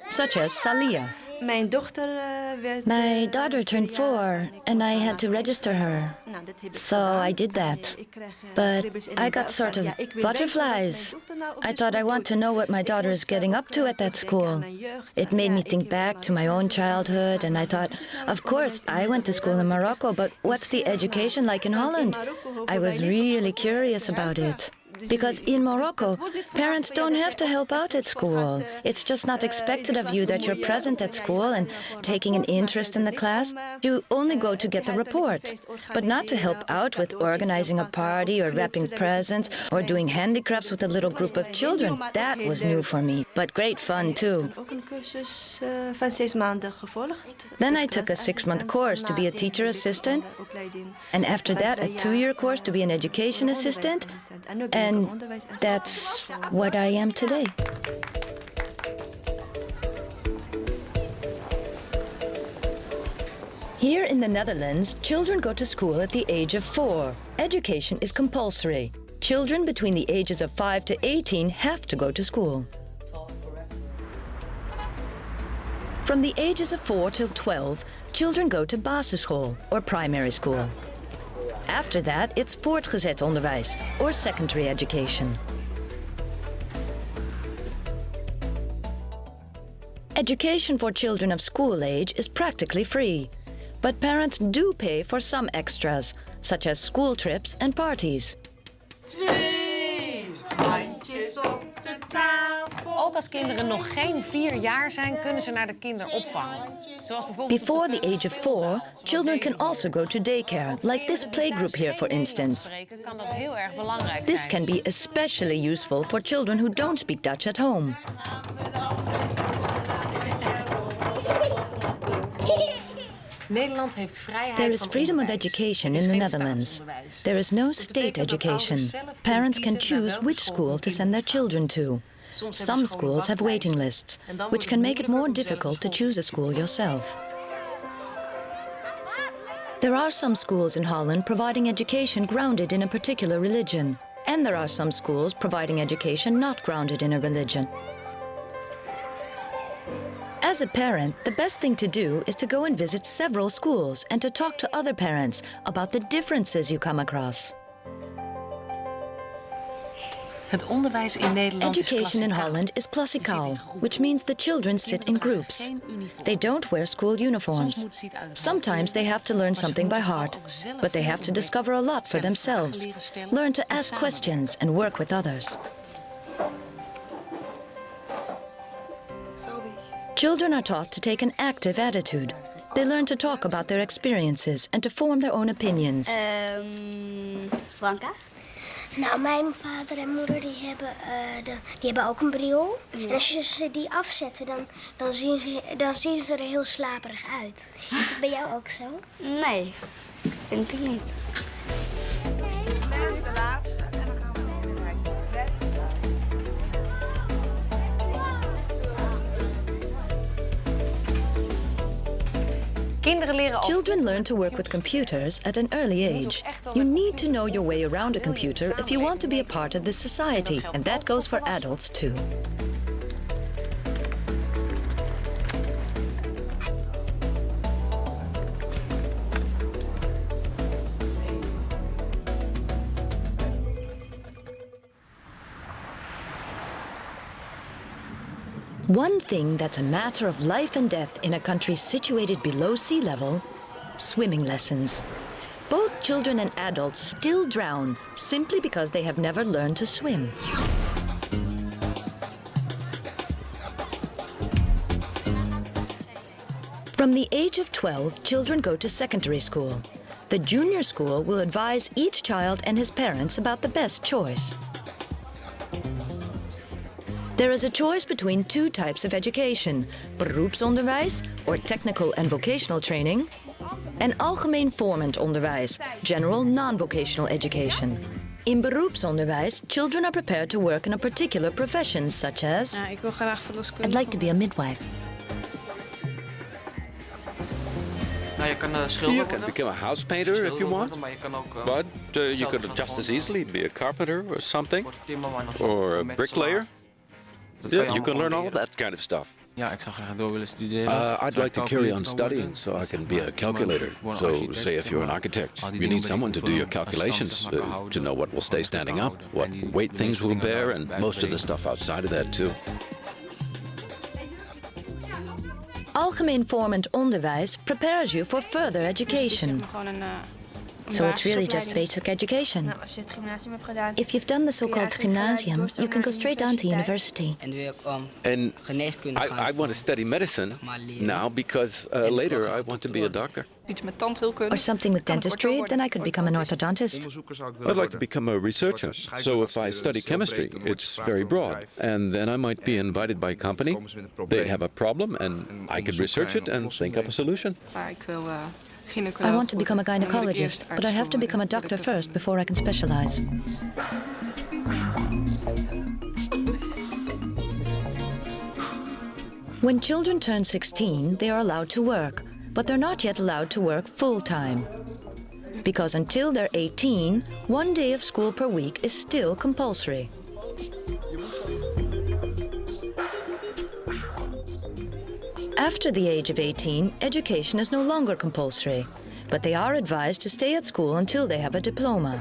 A: such as Salia.
L: My
A: daughter turned 4 and I had to register her. So I did that. But I got sort of butterflies. I thought I want to know what my daughter is getting up to at that school. It made me think back to my own childhood and I thought, of course, I went to school in Morocco, but what's the education like in Holland? I was really curious about it. Because in Morocco, parents don't have to help out at school. It's just not expected of you that you're present at school and taking an interest in the class. You only go to get the report, but not to help out with organizing a party or wrapping presents or doing handicrafts with a little group of children. That was new for me, but great fun too. Then I took a 6-month course to be a teacher assistant, and after that a 2-year course to be an education assistant, and that's what I am today. Here in the Netherlands, children go to school at the age of 4. Education is compulsory. Children between the ages of 5 to 18 have to go to school. From the ages of 4 till 12, children go to basisschool or primary school. After that, it's voortgezet onderwijs, or secondary education. Education for children of school age is practically free, but parents do pay for some extras, such as school trips and parties.
C: Ook als kinderen nog geen 4 jaar zijn, kunnen ze naar de kinderopvang. Zoals bijvoorbeeld
A: Before the age of 4, children can also go to daycare, like this playgroup here, for instance.
C: kan dat heel erg belangrijk
A: This
C: zijn.
A: can be especially useful for children who don't speak Dutch at home.
C: Nederland heeft vrijheid
A: There is
C: van
A: freedom of
C: onderwijs.
A: education
C: Er is
A: in the
C: geen
A: Netherlands.
C: staatsonderwijs.
A: There is no
C: Dat
A: state
C: betekent dat
A: education.
C: ouders zelf kunnen
A: Parents can
C: kiezen naar
A: choose
C: welke
A: which
C: school
A: school
C: hun
A: to
C: kind
A: send their
C: moet.
A: children to.
C: Soms
A: Some
C: hebben
A: schools have waiting lists,
C: En dan
A: which
C: wordt
A: can
C: het
A: make it more
C: moeilijker om zelf
A: difficult to
C: een
A: choose a school yourself. There are some schools in Holland providing education grounded in a particular religion, and there are some schools providing education not grounded in a religion. As a parent, the best thing to do is to go and visit several schools and to talk to other parents about the differences you come across.
C: Het onderwijs in Nederland is
A: Education in
C: klassikaal.
A: Holland is klassikaal, which means the children sit in groups. They don't wear school uniforms. Sometimes they have to learn something by heart, but they have to discover a lot for themselves, learn to ask questions and work with others. Children are taught to take an active attitude. They learn to talk about their experiences and to form their own opinions.
G: Franka? Nou, mijn vader en moeder die hebben ook een bril. Ja. En als je ze die afzetten, dan zien ze er heel slaperig uit. Is dat bij jou ook zo? Nee, vind ik niet.
D: De laatste. En dan gaan we
C: Kinderen leren al
A: Children learn to work with computers at an early age. You need to know your way around a computer if you want to be a part of this society, and that goes for adults too. One thing that's a matter of life and death in a country situated below sea level: swimming lessons. Both children and adults still drown simply because they have never learned to swim. From the age of 12, children go to secondary school. The junior school will advise each child and his parents about the best choice. There is a choice between 2 types of education: beroepsonderwijs, or technical and vocational training, En algemeen vormend onderwijs, general non-vocational education. In beroepsonderwijs, children are prepared to work in a particular profession, such as...
L: ik wil graag verloskundige.
A: I'd like to be a midwife.
M: Nou, je kan schilder
B: You can
M: worden.
B: become a house painter if you want,
M: Maar je kan ook,
B: but you could just as easily be a carpenter or something, or a bricklayer. Yeah, you can learn all of that kind of stuff.
M: Ja, ik zou graag door willen studeren.
B: I'd like to carry on studying so I can be a calculator. So, say if you're an architect, you need someone to do your calculations, to know what will stay standing up, what weight things will bear, and most of the stuff outside of that too.
A: Algemeen vormend onderwijs prepares you for further education. So it's really just basic education.
G: Als je het gymnasium hebt gedaan.
A: If you've done the so-called gymnasium, you can go straight on to university.
B: And I want to study medicine now because later I want to be a doctor.
L: Iets met tandheelkunde.
A: Or something with dentistry, then I could become an orthodontist.
B: I'd like to become a researcher. So if I study chemistry, it's very broad. And then I might be invited by a company. They have a problem and I could research it and think up a solution.
L: Ik wil
A: I want to become a gynecologist, but I have to become a doctor first before I can specialize. When children turn 16, they are allowed to work, but they're not yet allowed to work full-time. Because until they're 18, 1 day of school per week is still compulsory. After the age of 18, education is no longer compulsory, but they are advised to stay at school until they have a diploma.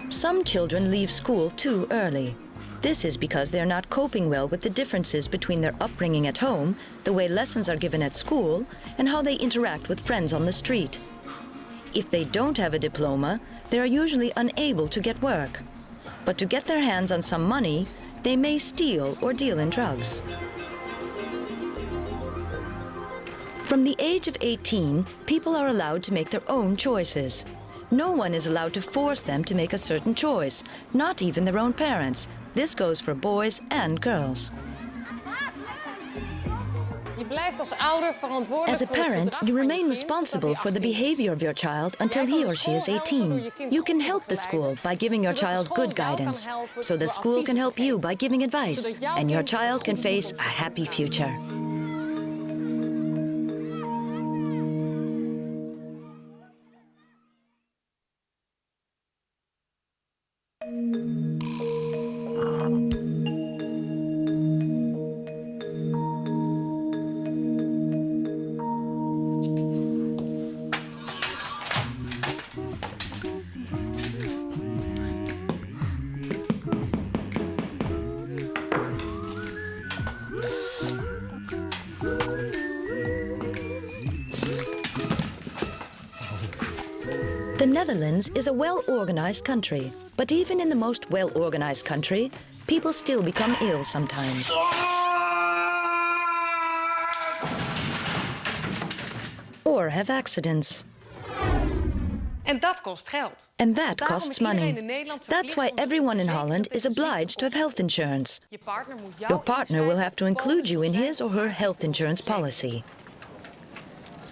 A: Some children leave school too early. This is because they're not coping well with the differences between their upbringing at home, the way lessons are given at school, and how they interact with friends on the street. If they don't have a diploma, they are usually unable to get work. But to get their hands on some money, they may steal or deal in drugs. From the age of 18, people are allowed to make their own choices. No one is allowed to force them to make a certain choice, not even their own parents. This goes for boys and girls.
C: Je blijft als ouder verantwoordelijk
A: As a
C: voor het
A: parent,
C: gedrag
A: you
C: van je
A: remain
C: kind
A: responsible
C: totdat
A: for the
C: hij 18 is.
A: behavior of your child until he or she is 18. You can help the school by giving your child good guidance, so the school can help you by giving advice, and your child can face a happy future. The Netherlands is a well-organized country, but even in the most well-organized country, people still become ill sometimes. Or have accidents.
C: En dat kost geld.
A: And that
C: Daarom
A: costs
C: is iedereen
A: money.
C: in Nederland
A: That's why
C: verplicht om
A: everyone in
C: zich
A: Holland is
C: verzekerd te
A: obliged to have health insurance.
C: Je partner moet jou
A: Your partner will have to
C: inschrijven
A: include you in
C: op
A: his or her health insurance policy.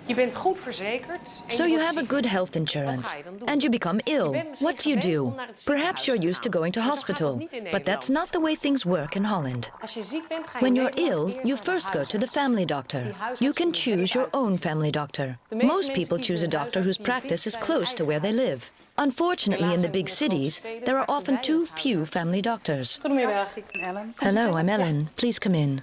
C: Je bent goed verzekerd. En
A: So
C: je
A: you
C: wordt
A: have a
C: ziek.
A: good health
C: Wat ga
A: insurance,
C: je dan doen?
A: and you become ill.
C: bent misschien
A: What do you
C: gewend
A: do?
C: om naar het
A: Perhaps
C: ziekenhuis
A: you're
C: te
A: used to
C: gaan.
A: going to
C: Maar zo gaat dat
A: hospital,
C: niet in
A: but that's
C: Nederland.
A: not the way things work in Holland.
C: Als je ziek bent, ga je
A: When
C: in
A: you're
C: Nederland
A: ill,
C: eerst
A: you
C: naar de
A: first go to the
C: huisarts.
A: family doctor.
C: Die huisarts
A: You can
C: doen zelf
A: choose your
C: uit.
A: own family doctor.
C: De meeste
A: Most
C: mensen
A: people
C: kiezen
A: choose a
C: een
A: doctor
C: huisarts
A: whose
C: die
A: practice is
C: dicht bij
A: close to where they
C: eigen
A: live. Unfortunately, in the big cities, there are often too few family doctors.
L: Goedemiddag, ik ben Ellen.
A: Hello, I'm Ellen. Please come in.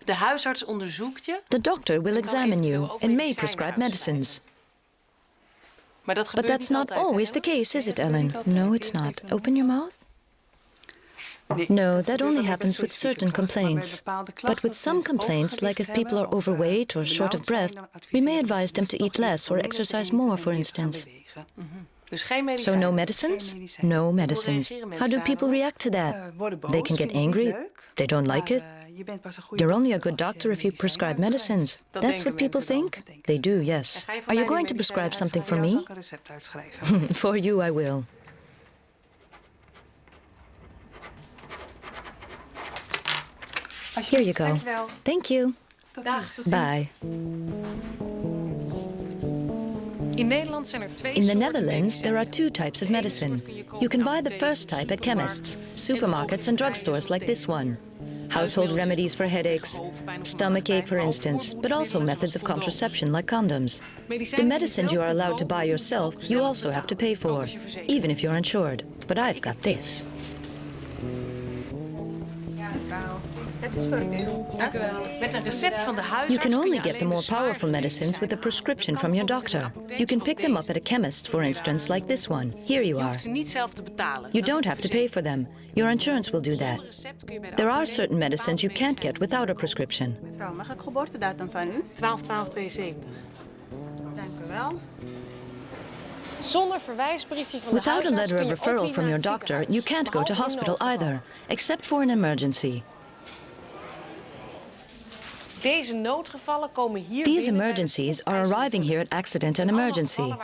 C: De huisarts onderzoekt je,
A: The doctor will
C: en kan
A: examine you
C: eventueel ook
A: and may
C: medicijnen
A: prescribe medicines.
C: maar dat
A: But
C: gebeurt
A: that's
C: niet
A: not
C: altijd,
A: always
C: hè?
A: the case, is it, Ellen? No, it's not. Open your mouth. No, that only happens with certain complaints. But with some complaints, like if people are overweight or short of breath, we may advise them to eat less or exercise more, for instance.
C: Dus geen
A: So
C: medicijnen.
A: no medicines? No medicines. How do people react to that? They can get angry. They don't like it. You're only a good doctor if you prescribe medicines. That's what people think? They do, yes. Are you going to prescribe something for me? For you, I will. Here you go. Thank you. Bye.
C: In Nederland zijn er twee
A: In the
C: soorten
A: Netherlands, there are
C: medicijnen.
A: 2 types of medicine. You can buy the first type at chemists, supermarkets and drugstores like this one. Household remedies for headaches, stomachache for instance, but also methods of contraception like condoms. The medicines you are allowed to buy yourself, you also have to pay for, even if you're insured. But I've got this.
C: Het is voor u. Dank u wel. Met een recept van de huisarts
A: You can only
C: kun je
A: get the
C: alleen
A: more
C: de zwaardere
A: powerful medicines with a prescription from your doctor. You can pick them up at a chemist, for instance, like this one. Here you
C: Je
A: are.
C: hoeft ze niet zelf te betalen.
A: You don't have to pay for them. Your insurance will do that. There are certain medicines you can't get without a prescription.
F: Mevrouw, mag ik geboortedatum van u?
C: 12/12/72.
F: Dank u wel.
C: Zonder verwijsbriefje van de
A: Without a
C: huisarts
A: letter
C: kun
A: of
C: je ook
A: referral
C: niet
A: from
C: naar
A: your
C: het
A: doctor, you
C: ziekenhuis,
A: can't go to
C: behalve in
A: hospital
C: noodgevallen.
A: either, except for an emergency.
C: Deze noodgevallen komen hier
A: These
C: binnen
A: emergencies are arriving here at accident and emergency.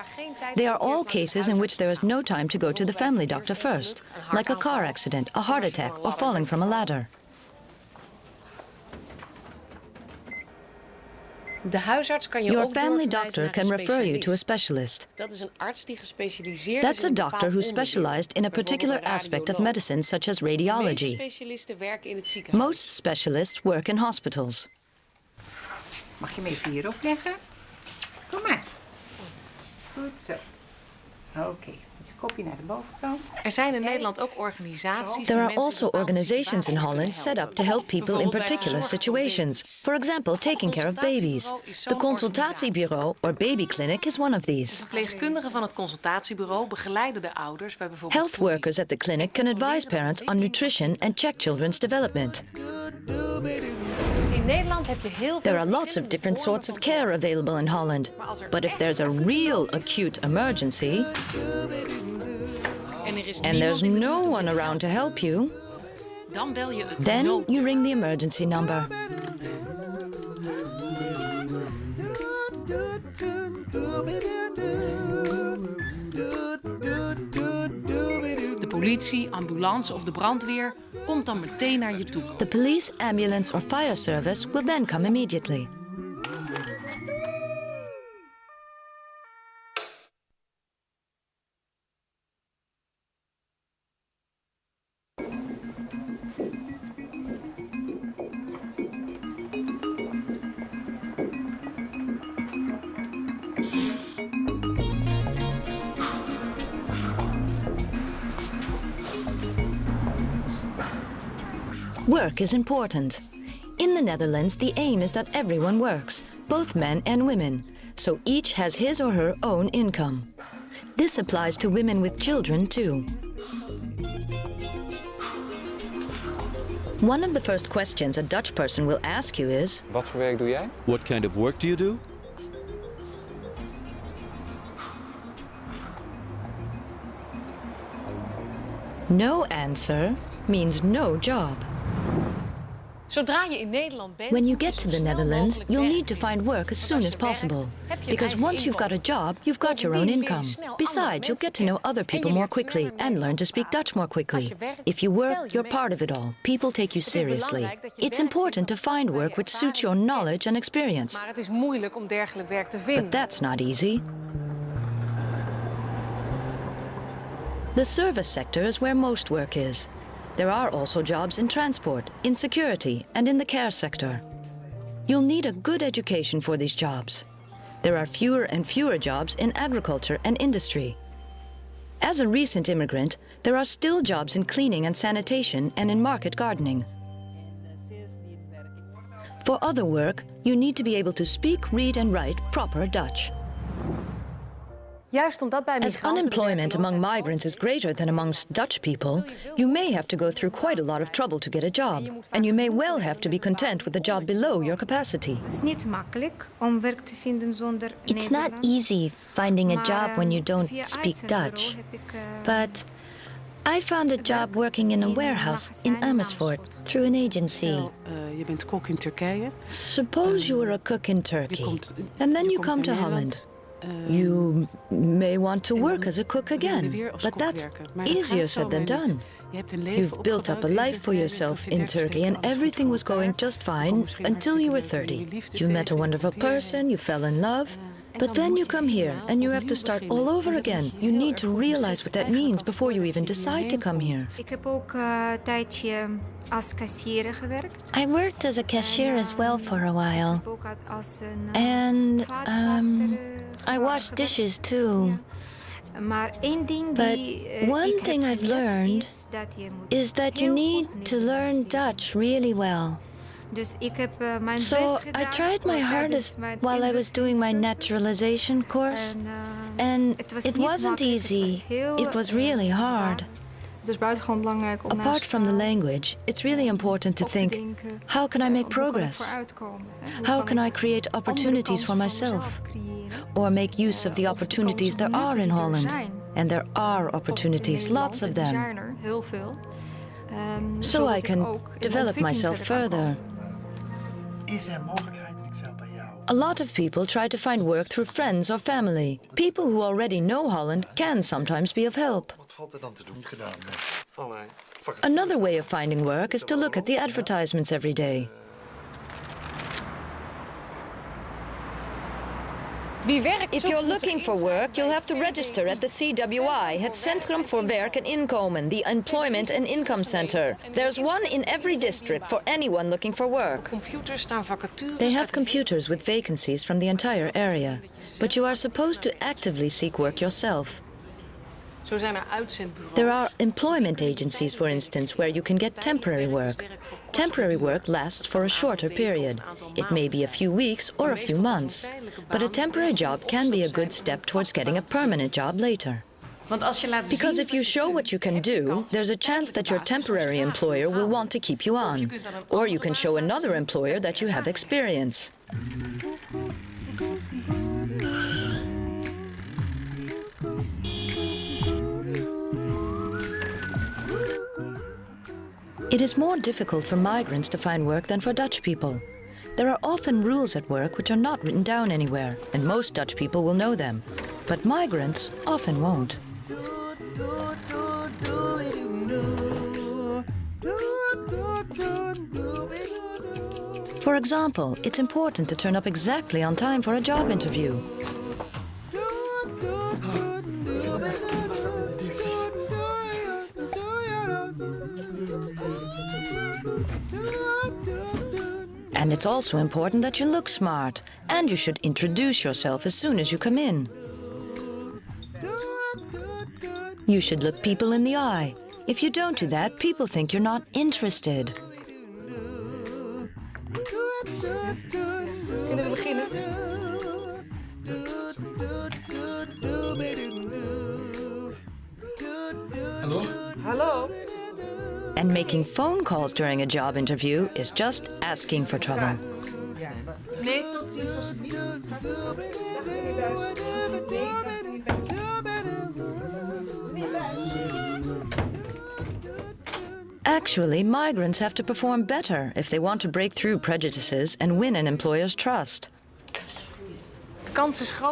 A: They are all cases in which there is no time to go to the family doctor first, like a car accident, a heart attack, or falling from a ladder.
C: De huisarts kan je
A: Your
C: ook
A: family
C: doorverwijzen
A: doctor
C: naar
A: can
C: een
A: refer you to a
C: specialist.
A: specialist.
C: Dat is een arts die gespecialiseerd
A: That's
C: is
A: a
C: in een
A: doctor
C: bepaald
A: who
C: onderdeel.
A: specialized in a particular
C: Bijvoorbeeld een
A: aspect of
C: radioloog.
A: medicine, such as
C: De meeste
A: radiology.
C: specialisten werken in het ziekenhuis.
A: Most specialists work in hospitals.
D: Mag je hem even hierop leggen? Kom maar. Goed zo. Oké, met je kopje naar de bovenkant.
C: Er zijn in Nederland ook organisaties
A: There
C: die
A: are
C: mensen
A: also
C: in bepaalde
A: organizations in
C: situaties
A: Holland
C: kunnen
A: set up to help people in
C: Bijvoorbeeld bij
A: particular
C: verzorging van
A: situations. For example, taking care of babies. The consultatiebureau or baby clinic is one of these.
C: Verpleegkundigen van het consultatiebureau begeleiden de ouders bij bijvoorbeeld
A: Health workers at the clinic can advise parents on nutrition and check children's development.
C: In Nederland heb je heel veel
A: There are lots of different sorts of care available in Holland. But if there's a real acute emergency,
C: en er is
A: and there's no one around to help you,
C: dan bel je het
A: then
C: nood.
A: you ring the emergency number.
C: De politie, ambulance of de brandweer komt dan meteen naar je toe.
A: The police, ambulance or fire service will then come immediately. Work is important. In the Netherlands, the aim is that everyone works, both men and women, so each has his or her own income. This applies to women with children, too. One of the first questions a Dutch person will ask you is,
H: Wat voor werk doe jij?
B: What kind of work do you do?
A: no answer means no job.
C: Zodra je in Nederland bent,
A: When you
C: moet je
A: get
C: zo
A: to the
C: snel
A: Netherlands,
C: mogelijk
A: you'll
C: werken.
A: need to find work as soon as possible. Because once you've got a job, you've got your own income. Besides, you'll get to know other people more quickly and learn to speak Dutch more quickly. If you work, you're part of it all. People take you seriously. It's important to find work which suits your knowledge and experience.
C: Maar het is moeilijk om dergelijk werk te vinden.
A: But that's not easy. The service sector is where most work is. There are also jobs in transport, in security, and in the care sector. You'll need a good education for these jobs. There are fewer and fewer jobs in agriculture and industry. As a recent immigrant, there are still jobs in cleaning and sanitation and in market gardening. For other work, you need to be able to speak, read and write proper Dutch.
C: Juist omdat bij
A: As
C: migranten de
A: unemployment among
C: werkloosheid
A: migrants is greater than amongst Dutch people, you may have to go through quite a lot of trouble to get a job, and you may well have to be content with a job below your capacity.
N: Het is niet makkelijk om werk te vinden zonder
G: It's not
N: Nederlands.
G: easy finding a
N: Maar,
G: job when you don't
N: via
G: speak
N: uitzendbureau
G: Dutch.
N: heb ik,
G: But I found a job working in a warehouse in Amersfoort through an agency.
V: Je bent kok in Turkije.
A: Suppose you were a cook in Turkey, and then you come to Holland. You may want to work as a cook again, but that's easier said than done. You've built up a life for yourself in Turkey and everything was going just fine until you were 30. You met a wonderful person, you fell in love, but then you come here and you have to start all over again. You need to realize what that means before you even decide to come here.
N: Ik heb ook een tijdje als kassier gewerkt.
A: I worked as a cashier as well for a while.
N: Ook als een
A: And
N: vaatwasser.
A: I washed dishes too.
N: Maar één ding
A: But
N: die
A: one
N: ik heb
A: thing I've
N: geleerd
A: learned
N: is
A: is that you need to learn Dutch really well.
N: Dus ik heb mijn
A: So
N: best
A: I
N: gedaan
A: tried my hardest while I was doing my naturalization course, and it wasn't easy. It was really hard.
N: Het is buitengewoon belangrijk om
A: Apart from the language, it's really important to think, how can I make progress? How can I create opportunities for myself? Or make use of the opportunities there are in Holland? And there are opportunities, lots of them.
N: Heel veel.
A: So I can develop myself further.
I: Is er mogelijkheid, ik zou bij jou...
A: A lot of people try to find work through friends or family. People who already know Holland can sometimes be of help.
I: Wat valt er dan te doen? Gedaan.
A: Another way of finding work is to look at the advertisements every day. If you're looking for work, you'll have to register at the CWI, het Centrum voor Werk en Inkomen, the Employment and Income Center. There's one in every district for anyone looking for work. They have computers with vacancies from the entire area, but you are supposed to actively seek work yourself. There are employment agencies, for instance, where you can get temporary work. Temporary work lasts for a shorter period. It may be a few weeks or a few months, but a temporary job can be a good step towards getting a permanent job later. Because if you show what you can do, there's a chance that your temporary employer will want to keep you on. Or you can show another employer that you have experience. It is more difficult for migrants to find work than for Dutch people. There are often rules at work which are not written down anywhere, and most Dutch people will know them. But migrants often won't. For example, it's important to turn up exactly on time for a job interview. And it's also important that you look smart, and you should introduce yourself as soon as you come in. You should look people in the eye. If you don't do that, people think you're not interested.
R: Kunnen we beginnen?
I: Hallo?
R: Hallo?
A: And making phone calls during a job interview is just asking for trouble.
R: Nee, tot ziens alsjeblieft.
A: Actually, migrants have to perform better if they want to break through prejudices and win an employer's trust.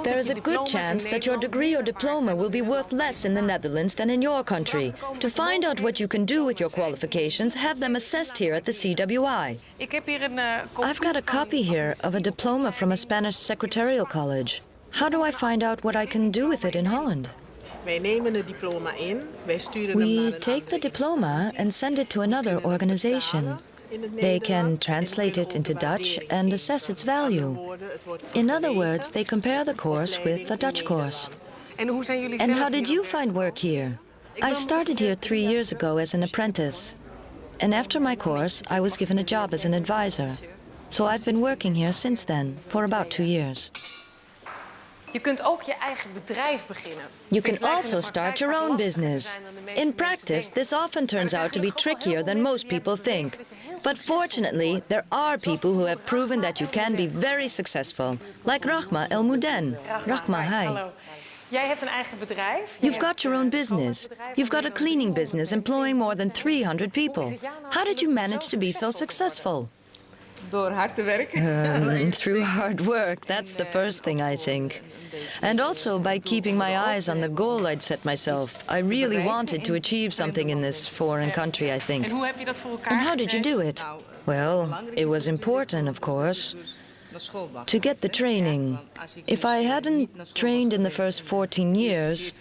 A: There is a good chance that your degree or diploma will be worth less in the Netherlands than in your country. To find out what you can do with your qualifications, have them assessed here at the CWI. I've got a copy here of a diploma from a Spanish secretarial college. How do I find out what I can do with it in Holland?
R: Wij nemen het diploma in, wij sturen hem
A: We
R: naar een
A: take the diploma and send it to another organization. They can translate it into Dutch and assess its value. In other words, they compare the course with a Dutch course. And how did you find work here? I started here 3 years ago as an apprentice. And after my course, I was given a job as an advisor. So I've been working here since then, for about 2 years.
C: Je kunt ook je eigen bedrijf beginnen.
A: You can also start your own business. In practice, this often turns out to be trickier than most people think. But fortunately, there are people who have proven that you can be very successful, like Rahma El Mouden. Rahma, hi.
C: Hallo. Jij hebt een eigen bedrijf.
A: You've got your own business. You've got a cleaning business employing more than 300 people. How did you manage to be so successful?
L: Door hard te werken.
A: Through hard work, that's the first thing, I think. And also by keeping my eyes on the goal I'd set myself. I really wanted to achieve something in this foreign country, I think.
C: En hoe heb je dat voor elkaar
A: And how did you
C: gekregen?
A: do it? Well, it was important, of course, to get the training. If I hadn't trained in the first 14 years,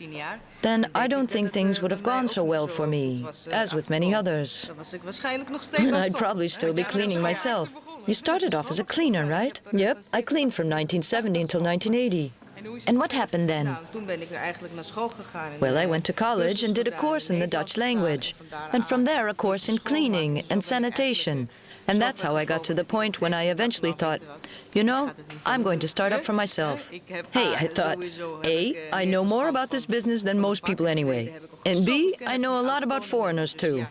A: then I don't think things would have gone so well for me, as with many others.
L: Dan was ik waarschijnlijk nog steeds
A: I'd probably still be cleaning myself. You started off as a cleaner, right? Yep, I cleaned from 1970 until 1980. And what happened then?
L: Nou, toen ben ik eigenlijk naar school gegaan.
A: Well, I went to college and did a course in the Dutch language. And from there, a course in cleaning and sanitation. And that's how I got to the point when I eventually thought, you know, I'm going to start up for myself. Hey, I thought, A, I know more about this business than most people anyway. And B, I know a lot about foreigners too.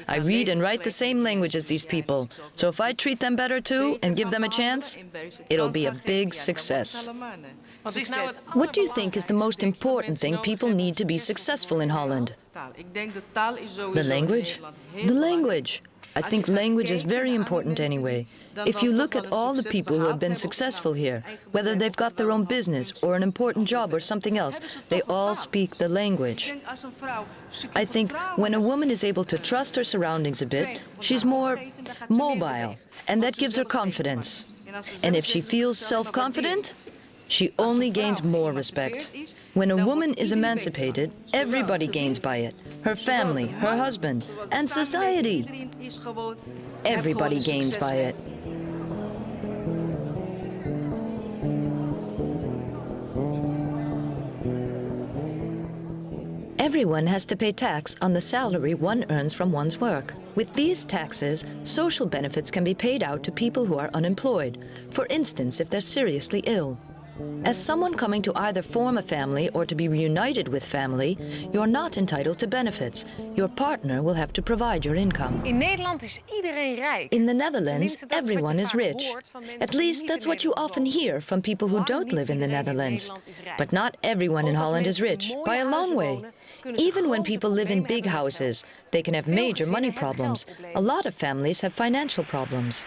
A: I read and write the same language as these people. So if I treat them better too and give them a chance, it'll be a big success. What do you think is the most important thing people need to be successful in Holland? The language? The language. I think language is very important anyway. If you look at all the people who have been successful here, whether they've got their own business or an important job or something else, they all speak the language. I think when a woman is able to trust her surroundings a bit, she's more mobile, and that gives her confidence. And if she feels self-confident, she only gains more respect. When a woman is emancipated, everybody gains by it. Her family, her husband, and society. Everybody gains by it. Everyone has to pay tax on the salary one earns from one's work. With these taxes, social benefits can be paid out to people who are unemployed, for instance, if they're seriously ill. As someone coming to either form a family or to be reunited with family, you're not entitled to benefits. Your partner will have to provide your income.
C: In Nederland is iedereen rijk.
A: In the Netherlands, everyone is rich. At least that's what you often hear from people who don't live in the Netherlands. But not everyone in Holland is rich, by a long way. Even when people live in big houses, they can have major money problems. A lot of families have financial problems.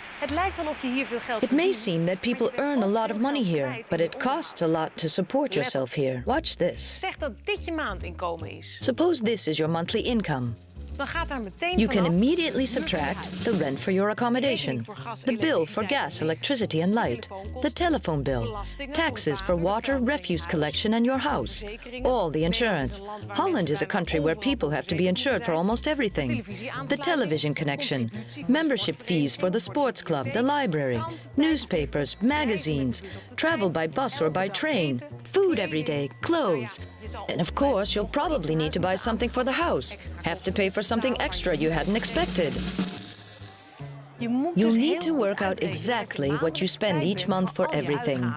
A: It may seem that people earn a lot of money here, but it costs a lot to support yourself here. Watch this.
C: Zeg dat dit je maandinkomen is.
A: Suppose this is your monthly income.
C: Dan gaat daar meteen
A: You can
C: vanaf
A: immediately subtract the rent for your accommodation, the bill for gas, electricity and light, the telephone bill, taxes for water, refuse collection and your house, all the insurance. Holland is a country where people have to be insured for almost everything. The television connection, membership fees for the sports club, the library, newspapers, magazines, travel by bus or by train, food every day, clothes. And of course, you'll probably need to buy something for the house, have to pay for something extra you hadn't expected. You'll need to work out exactly what you spend each month for everything.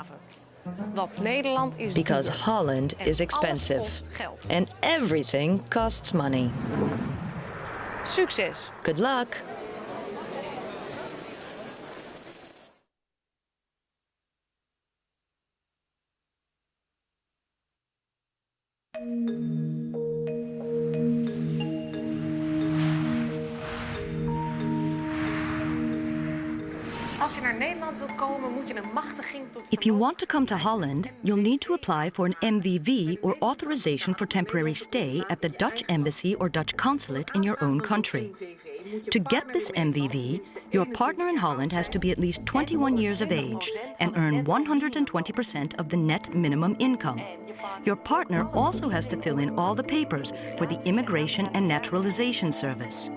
A: Because Holland is expensive. And everything costs money.
C: Succes!
A: Good luck!
C: Als je naar Nederland wilt komen, moet je een machtiging tot...
H: If you want to come to Holland, you'll need to apply for an MVV or authorization for temporary stay at the Dutch embassy or Dutch consulate in your own country. To get this MVV, your partner in Holland has to be at least 21 years of age and earn 120% of the net minimum income. Your partner also has to fill in all the papers for the Immigration and Naturalization Service.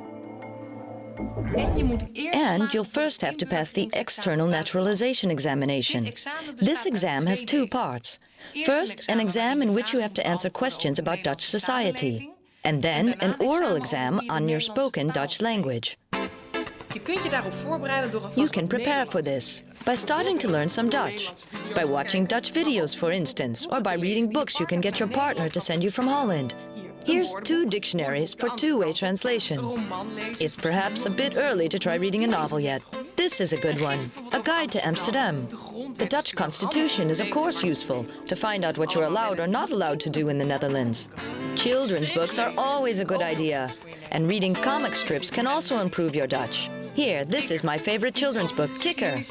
A: And you'll first have to pass the external naturalization examination. This exam has two parts. First, an exam in which you have to answer questions about Dutch society. And then an oral exam on your spoken Dutch language. You can prepare for this by starting to learn some Dutch, by watching Dutch videos, for instance, or by reading books you can get your partner to send you from Holland. Here's 2 dictionaries for two-way translation. It's perhaps a bit early to try reading a novel yet. This is a good one, a guide to Amsterdam. The Dutch Constitution is of course useful to find out what you're allowed or not allowed to do in the Netherlands. Children's books are always a good idea, and reading comic strips can also improve your Dutch. Here, this is my favorite children's book, Kikker.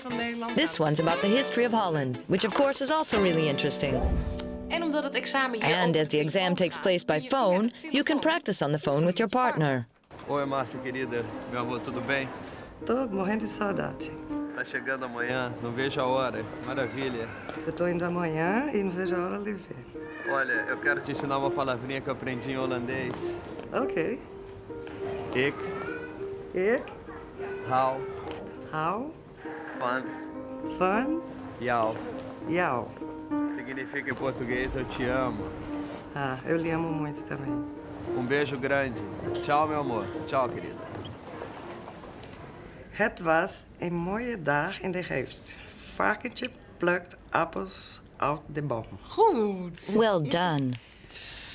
A: This one's about the history of Holland, which of course is also really interesting.
C: En omdat het examen hier
A: And
C: over
A: as the exam takes place by phone, you can practice on the phone with your partner.
J: Oi, Márcia, querida. Meu amor, tudo bem?
V: Tô morrendo de saudade.
J: Tá chegando amanhã, não vejo a hora. Maravilha.
V: Eu tô indo amanhã e não vejo a hora de lhe ver.
J: Olha, eu quero te ensinar uma palavrinha que eu aprendi em holandês.
V: Ok.
J: Ik.
V: Ik.
J: Hou.
V: Hou.
J: Van.
V: Van.
J: Jou.
V: Jou.
J: Significa em português eu te amo.
V: Ah, eu lhe amo muito também.
J: Beijo grande. Tchau, meu amor. Tchau, querida.
V: Het was een mooie dag in de herfst. Varkentje plukt appels uit de boom.
C: Goed.
A: Well done.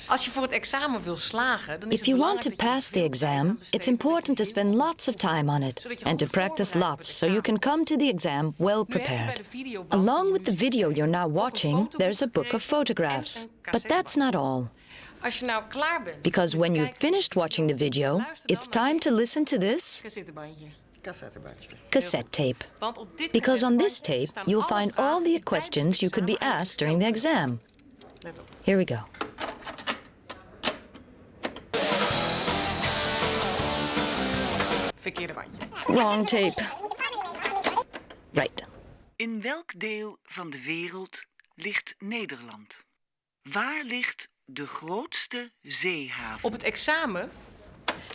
C: Als je voor het examen wil slagen, dan is
A: If
C: het
A: you want
C: belangrijk
A: to
C: dat je
A: pass the exam, it's important to spend lots of time on it and to practice lots so you can come to the exam well prepared. Along with the video you're now watching, there's a book of photographs. But that's not all.
C: Als je nou klaar bent,
A: Because when you've finished watching the video, it's time to listen to this cassette tape.
C: Want op dit
A: Because on this tape,
C: staan
A: you'll
C: alle
A: find
C: vragen
A: all
C: die
A: the
C: tijdens het
A: questions you could be
C: examen
A: asked during the exam.
C: Let op.
A: Here we go.
C: Verkeerde bandje.
A: Wrong tape. Right.
W: In welk deel van de wereld ligt Nederland? Waar ligt de grootste zeehaven?
C: Op het examen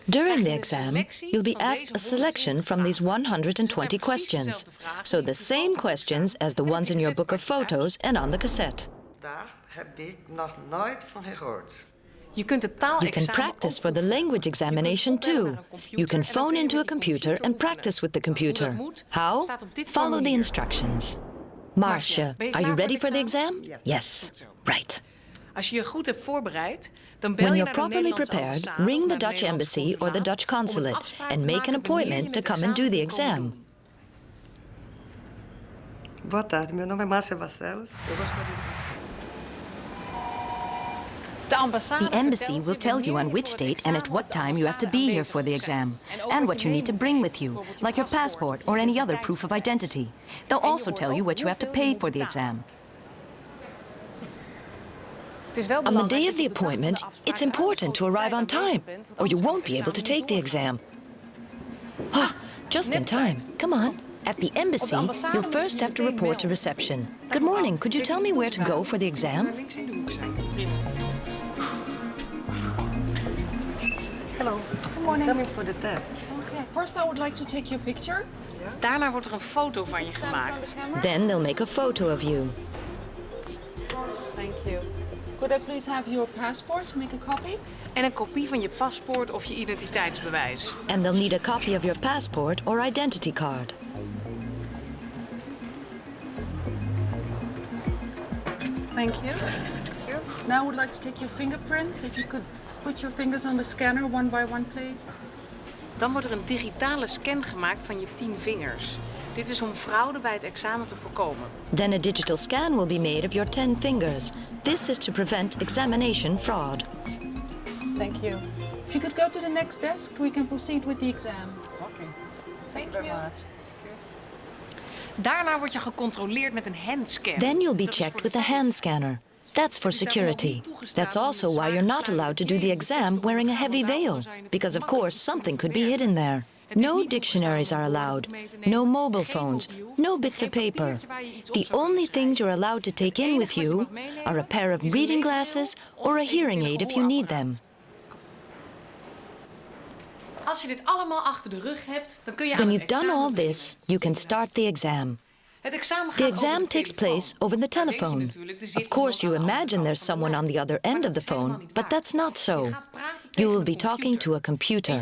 A: During the exam, you'll be asked a selection from these 120 questions. So the same questions as the ones in your book of photos and on the cassette.
V: Daar heb ik nog nooit van gehoord.
C: Je kunt het
A: You can
C: taalexamen
A: practice for the language examination too. You can phone into a computer and practice with the computer. How? Follow the instructions. Marcia, are you ready for the exam? Yes. Right.
C: Als je je goed hebt voorbereid, dan bel
A: When
C: je
A: you're
C: naar de
A: properly
C: Nederlandse
A: prepared,
C: ambassade
A: ring
C: of
A: the
C: naar de
A: Dutch
C: Nederlandse
A: embassy or the
C: consulaat
A: Dutch
C: om een
A: consulate
C: afspraak
A: and
C: te
A: make an
C: maken wanneer je
A: appointment to
C: het
A: come and do the
C: examen kunt komen
A: exam.
V: Boa tarde, meu nome é Márcia Barcelos. Eu gostaria de...
H: The embassy will tell you on which date and at what time you have to be here for the exam, and what you need to bring with you, like your passport or any other proof of identity. They'll also tell you what you have to pay for the exam.
A: On the day of the appointment, it's important to arrive on time, or you won't be able to take the exam. Ah, just in time. Come on. At the embassy, you'll first have to report to reception. Good morning. Could you tell me where to go for the exam?
V: Hello.
X: Good morning.
V: Coming for the test.
X: Okay. First, I would like to take your picture.
C: Daarna wordt er een foto van je gemaakt.
A: Then they'll make a photo of you.
X: Thank you. Could I please have your passport? Make a copy.
C: En een kopie van je paspoort of je identiteitsbewijs.
A: And they'll need a copy of your passport or identity card.
X: Thank you. Now I would like to take your fingerprints. If you could put your fingers on the scanner one by one, please.
C: Dan wordt er een digitale scan gemaakt van je 10 vingers. Dit is om fraude bij het examen te voorkomen.
A: Then a digital scan will be made of your 10 fingers. This is to prevent examination fraud.
X: Thank you. If you could go to the next desk, we can proceed with the exam.
V: Okay.
X: Thank you.
C: Daarna word je gecontroleerd met een handscan.
A: Then you'll be checked with a hand scanner. That's for security. That's also why you're not allowed to do the exam wearing a heavy veil, because of course something could be hidden there. No dictionaries are allowed, no mobile phones, no bits of paper. The only things you're allowed to take in with you are a pair of reading glasses or a hearing aid if you need them.
C: Als je dit allemaal achter de rug hebt, dan kun je
A: When
C: aan
A: you've
C: het
A: done
C: examen
A: all this, you can start the exam.
C: Het examen
A: The
C: gaat
A: exam
C: over de
A: takes
C: telefoon.
A: place over the telephone. Of course, you imagine there's someone on the other end of the phone, but that's not so. You will be talking to a computer,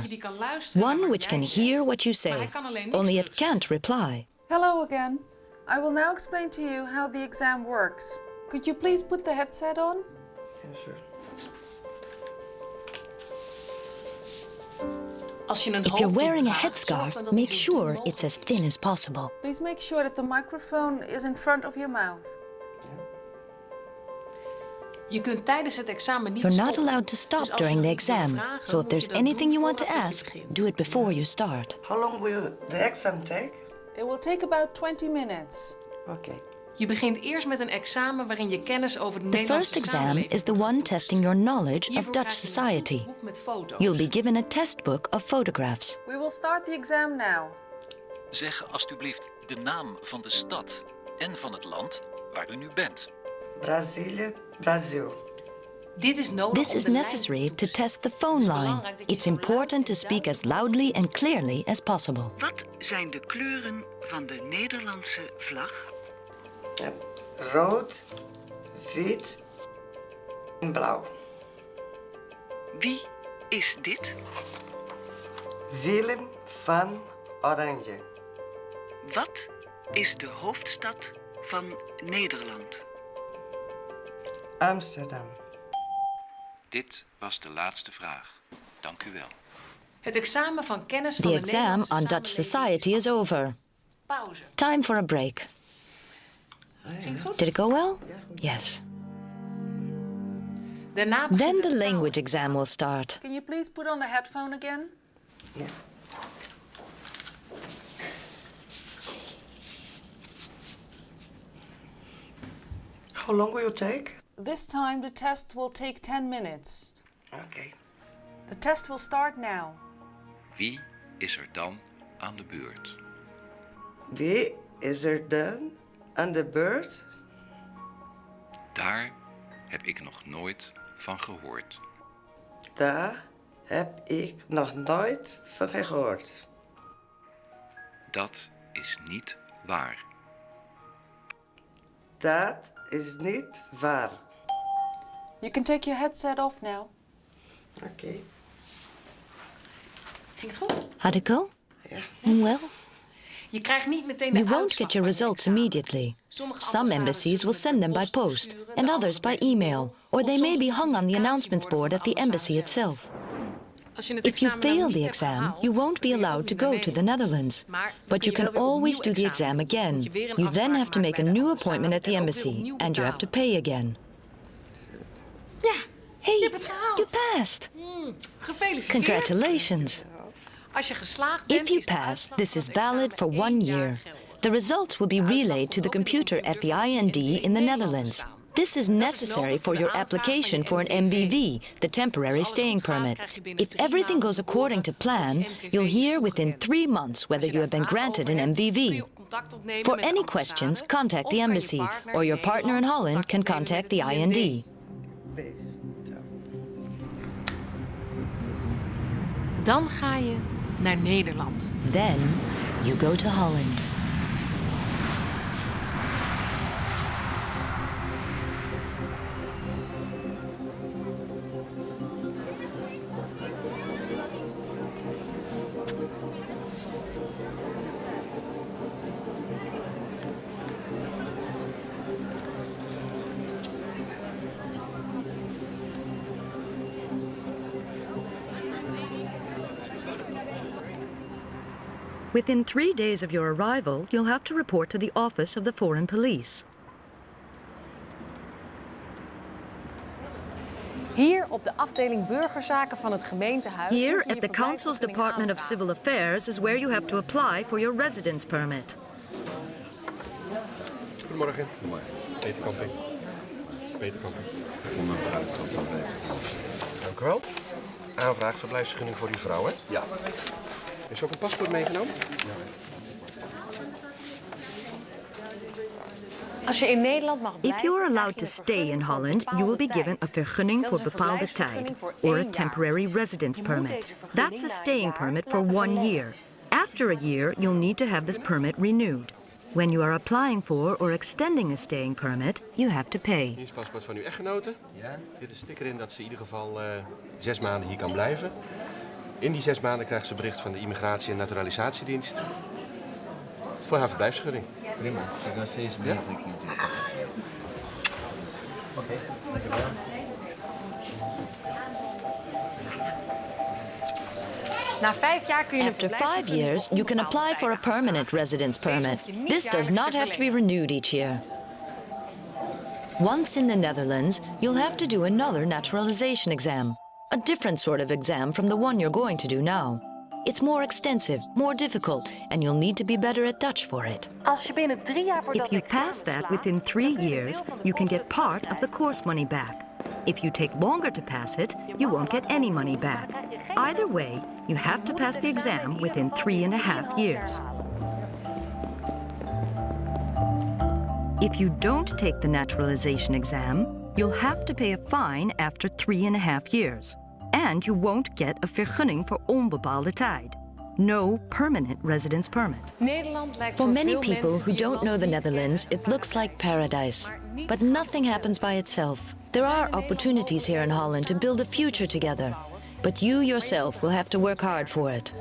A: one which can hear what you say, only it can't reply.
X: Hello again. I will now explain to you how the exam works. Could you please put the headset on?
V: Yeah, sure.
C: Als je een
A: If you're
C: hoofddoek
A: wearing a
C: draagt,
A: headscarf,
C: zorg dan dat
A: make
C: hij zo
A: sure
C: dun mogelijk
A: it's as thin as possible.
X: Please make sure that the microphone is in front of your mouth.
C: Je kunt tijdens het examen niet
A: You're not
C: stoppen.
A: allowed to stop
C: Dus als
A: during
C: er
A: the
C: iemand wil
A: exam,
C: vragen,
A: so if
C: moet je
A: there's
C: dat
A: anything
C: doen
A: you want to
C: voordat je
A: ask,
C: begint.
A: do it before you start.
V: How long will the exam take?
X: It will take about 20 minutes.
V: Okay.
C: Je begint eerst met een examen waarin je kennis over de
A: The
C: Nederlandse
A: first exam
C: samenleving
A: is the one testing your knowledge of
C: Hiervoor
A: Dutch
C: krijg je een
A: society.
C: toetsboek met foto's.
A: You'll be given a test book of photographs.
X: We will start the exam now.
K: Zeg alstublieft de naam van de stad en van het land waar u nu bent.
V: Brazilië, Brazil.
C: Dit is nodig
A: This
C: om
A: is
C: de lijn
A: necessary to test the phone line. It's important to speak as loudly and clearly as possible.
W: Wat zijn de kleuren van de Nederlandse vlag?
V: Rood, wit en blauw.
W: Wie is dit?
V: Willem van Oranje.
W: Wat is de hoofdstad van Nederland?
V: Amsterdam.
K: Dit was de laatste vraag. Dank u wel.
C: Het examen van kennis van
A: The
C: de
A: exam
C: Nederlandse
A: on Dutch society is over.
C: Pauze.
A: Time for a break.
C: Ging het goed?
A: Did it go well? Yes.
C: Daarna
A: Then the language exam will start.
X: Can you please put on the headphone again?
V: Ja. How long will it take?
X: This time the test will take 10 minutes.
V: Okay.
X: The test will start now.
K: Wie is er dan aan de beurt?
V: Wie is er dan aan de beurt?
K: Daar heb ik nog nooit van gehoord.
V: Daar heb ik nog nooit van gehoord.
K: Dat is niet waar.
V: Dat is niet waar.
X: You can take your headset off now.
V: Oké.
C: Ging het goed?
A: How'd it go?
V: Ja.
A: Well,
C: Je krijgt niet meteen de
A: you won't
C: uitslag
A: get your
C: van je
A: results
C: examen.
A: immediately.
C: Sommige
A: Some embassies will send them by post, and others by email, or they may be hung on the announcements board at the embassy itself.
C: Als je het
A: If you
C: examen nou
A: fail
C: niet
A: the
C: hebt
A: exam,
C: gehaald,
A: you won't be
C: kun je ook
A: allowed to
C: niet meer
A: go to the
C: meedoen.
A: Netherlands.
C: Maar dan
A: But
C: kun
A: you
C: je
A: can
C: wel weer
A: always
C: opnieuw
A: do the
C: examen
A: exam
C: doen.
A: again.
C: Moet je weer een
A: You then
C: afspraak
A: have to
C: maken
A: make a
C: bij de
A: new
C: ambassade
A: appointment at the
C: en ook weer
A: embassy,
C: opnieuw
A: and you have to
C: betalen.
A: pay again.
C: Ja,
A: Hey,
C: je hebt het gehaald.
A: you passed.
C: Gefeliciteerd.
A: Congratulations.
C: Als je geslaagd bent,
A: If you
C: is de
A: pass,
C: uitslag
A: this
C: van
A: is
C: het examen
A: valid for
C: 1
A: 1
C: jaar
A: year.
C: geldig.
A: The results will be relayed to the computer at the IND in the Netherlands. This is necessary for your application for an MBV, the temporary staying permit. If everything goes according to plan, you'll hear within 3 months whether you have been granted an MVV. For any questions, contact the embassy, or your partner in Holland can contact the IND.
C: Dan ga je naar Nederland.
A: Then you go to Holland.
H: Within 3 days of your arrival, you'll have to report to the Office of the Foreign Police.
C: Hier op de afdeling burgerzaken van het gemeentehuis.
H: Here at the Council's Department of Civil Affairs is where you have to apply for your residence permit.
O: Goedemorgen. Peter Kamping. Peter Kamping. Dank u wel. Aanvraag verblijfsvergunning voor uw vrouw, hè? Ja. Is er ook een paspoort meegenomen? Ja.
C: Als je in Nederland mag
H: If
C: blijven,
H: you are allowed to stay in Holland, you will be given a vergunning voor bepaalde tijd, or a temporary residence permit. That's a staying permit for 1 year. After a year, you'll need to have this permit renewed. When you are applying for or extending a staying permit, you have to pay.
O: Dienstpaspoort van uw echtgenote. Ja. Er zit een sticker in dat ze in ieder geval 6 maanden hier kan blijven. In die 6 maanden krijgt ze bericht van de Immigratie- en Naturalisatiedienst voor haar verblijfsvergunning.
M: Prima, ik ga steeds meer. Oké, dankjewel.
C: Na 5 jaar kun je
A: After 5 years, you can apply for a permanent residence permit. This does not have to be renewed each year. Once in the Netherlands, you'll have to do another naturalization exam, a different sort of exam from the one you're going to do now. It's more extensive, more difficult, and you'll need to be better at Dutch for it.
H: If you pass that within 3 years, you can get part of the course money back. If you take longer to pass it, you won't get any money back. Either way, you have to pass the exam within 3.5 years. If you don't take the naturalization exam, you'll have to pay a fine after 3.5 years. And you won't get a vergunning voor onbepaalde tijd. No permanent residence permit.
A: For many people who don't know the Netherlands, it looks like paradise. But nothing happens by itself. There are opportunities here in Holland to build a future together. But you yourself will have to work hard for it.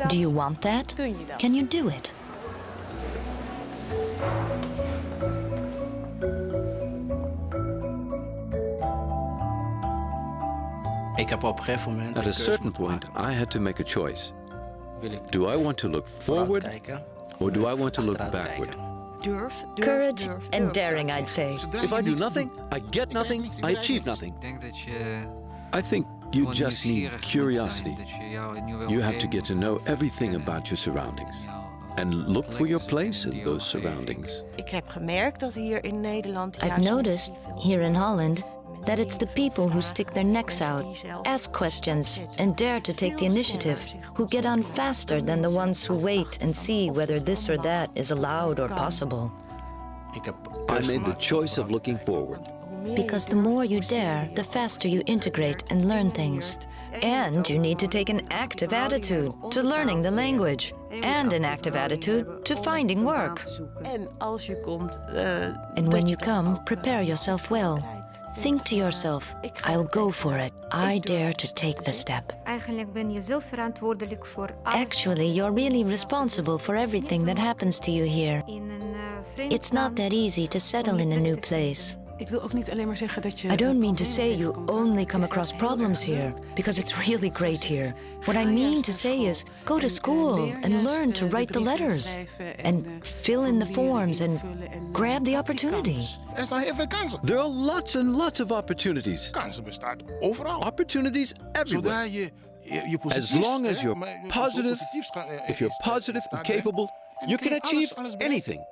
A: Do you want that? Can you do it?
B: At a certain point, I had to make a choice. Do I want to look forward or do I want to look backward?
A: Courage and daring, I'd say.
B: If I do nothing, I get nothing, I achieve nothing. I think you just need curiosity. You have to get to know everything about your surroundings and look for your place in those surroundings.
A: I've noticed, here in Holland, that it's the people who stick their necks out, ask questions, and dare to take the initiative, who get on faster than the ones who wait and see whether this or that is allowed or possible.
B: I made the choice of looking forward.
A: Because the more you dare, the faster you integrate and learn things. And you need to take an active attitude to learning the language, and an active attitude to finding work. And when you come, prepare yourself well. Think to yourself, I'll go for it. I dare to take the step. Actually, you're really responsible for everything that happens to you here. It's not that easy to settle in a new place. I don't mean to say you only come across problems here, because it's really great here. What I mean to say is, go to school and learn to write the letters, and fill in the forms and grab the opportunity.
B: There are lots and lots of opportunities. Opportunities everywhere. As long as you're positive, if you're positive and capable, you can achieve anything.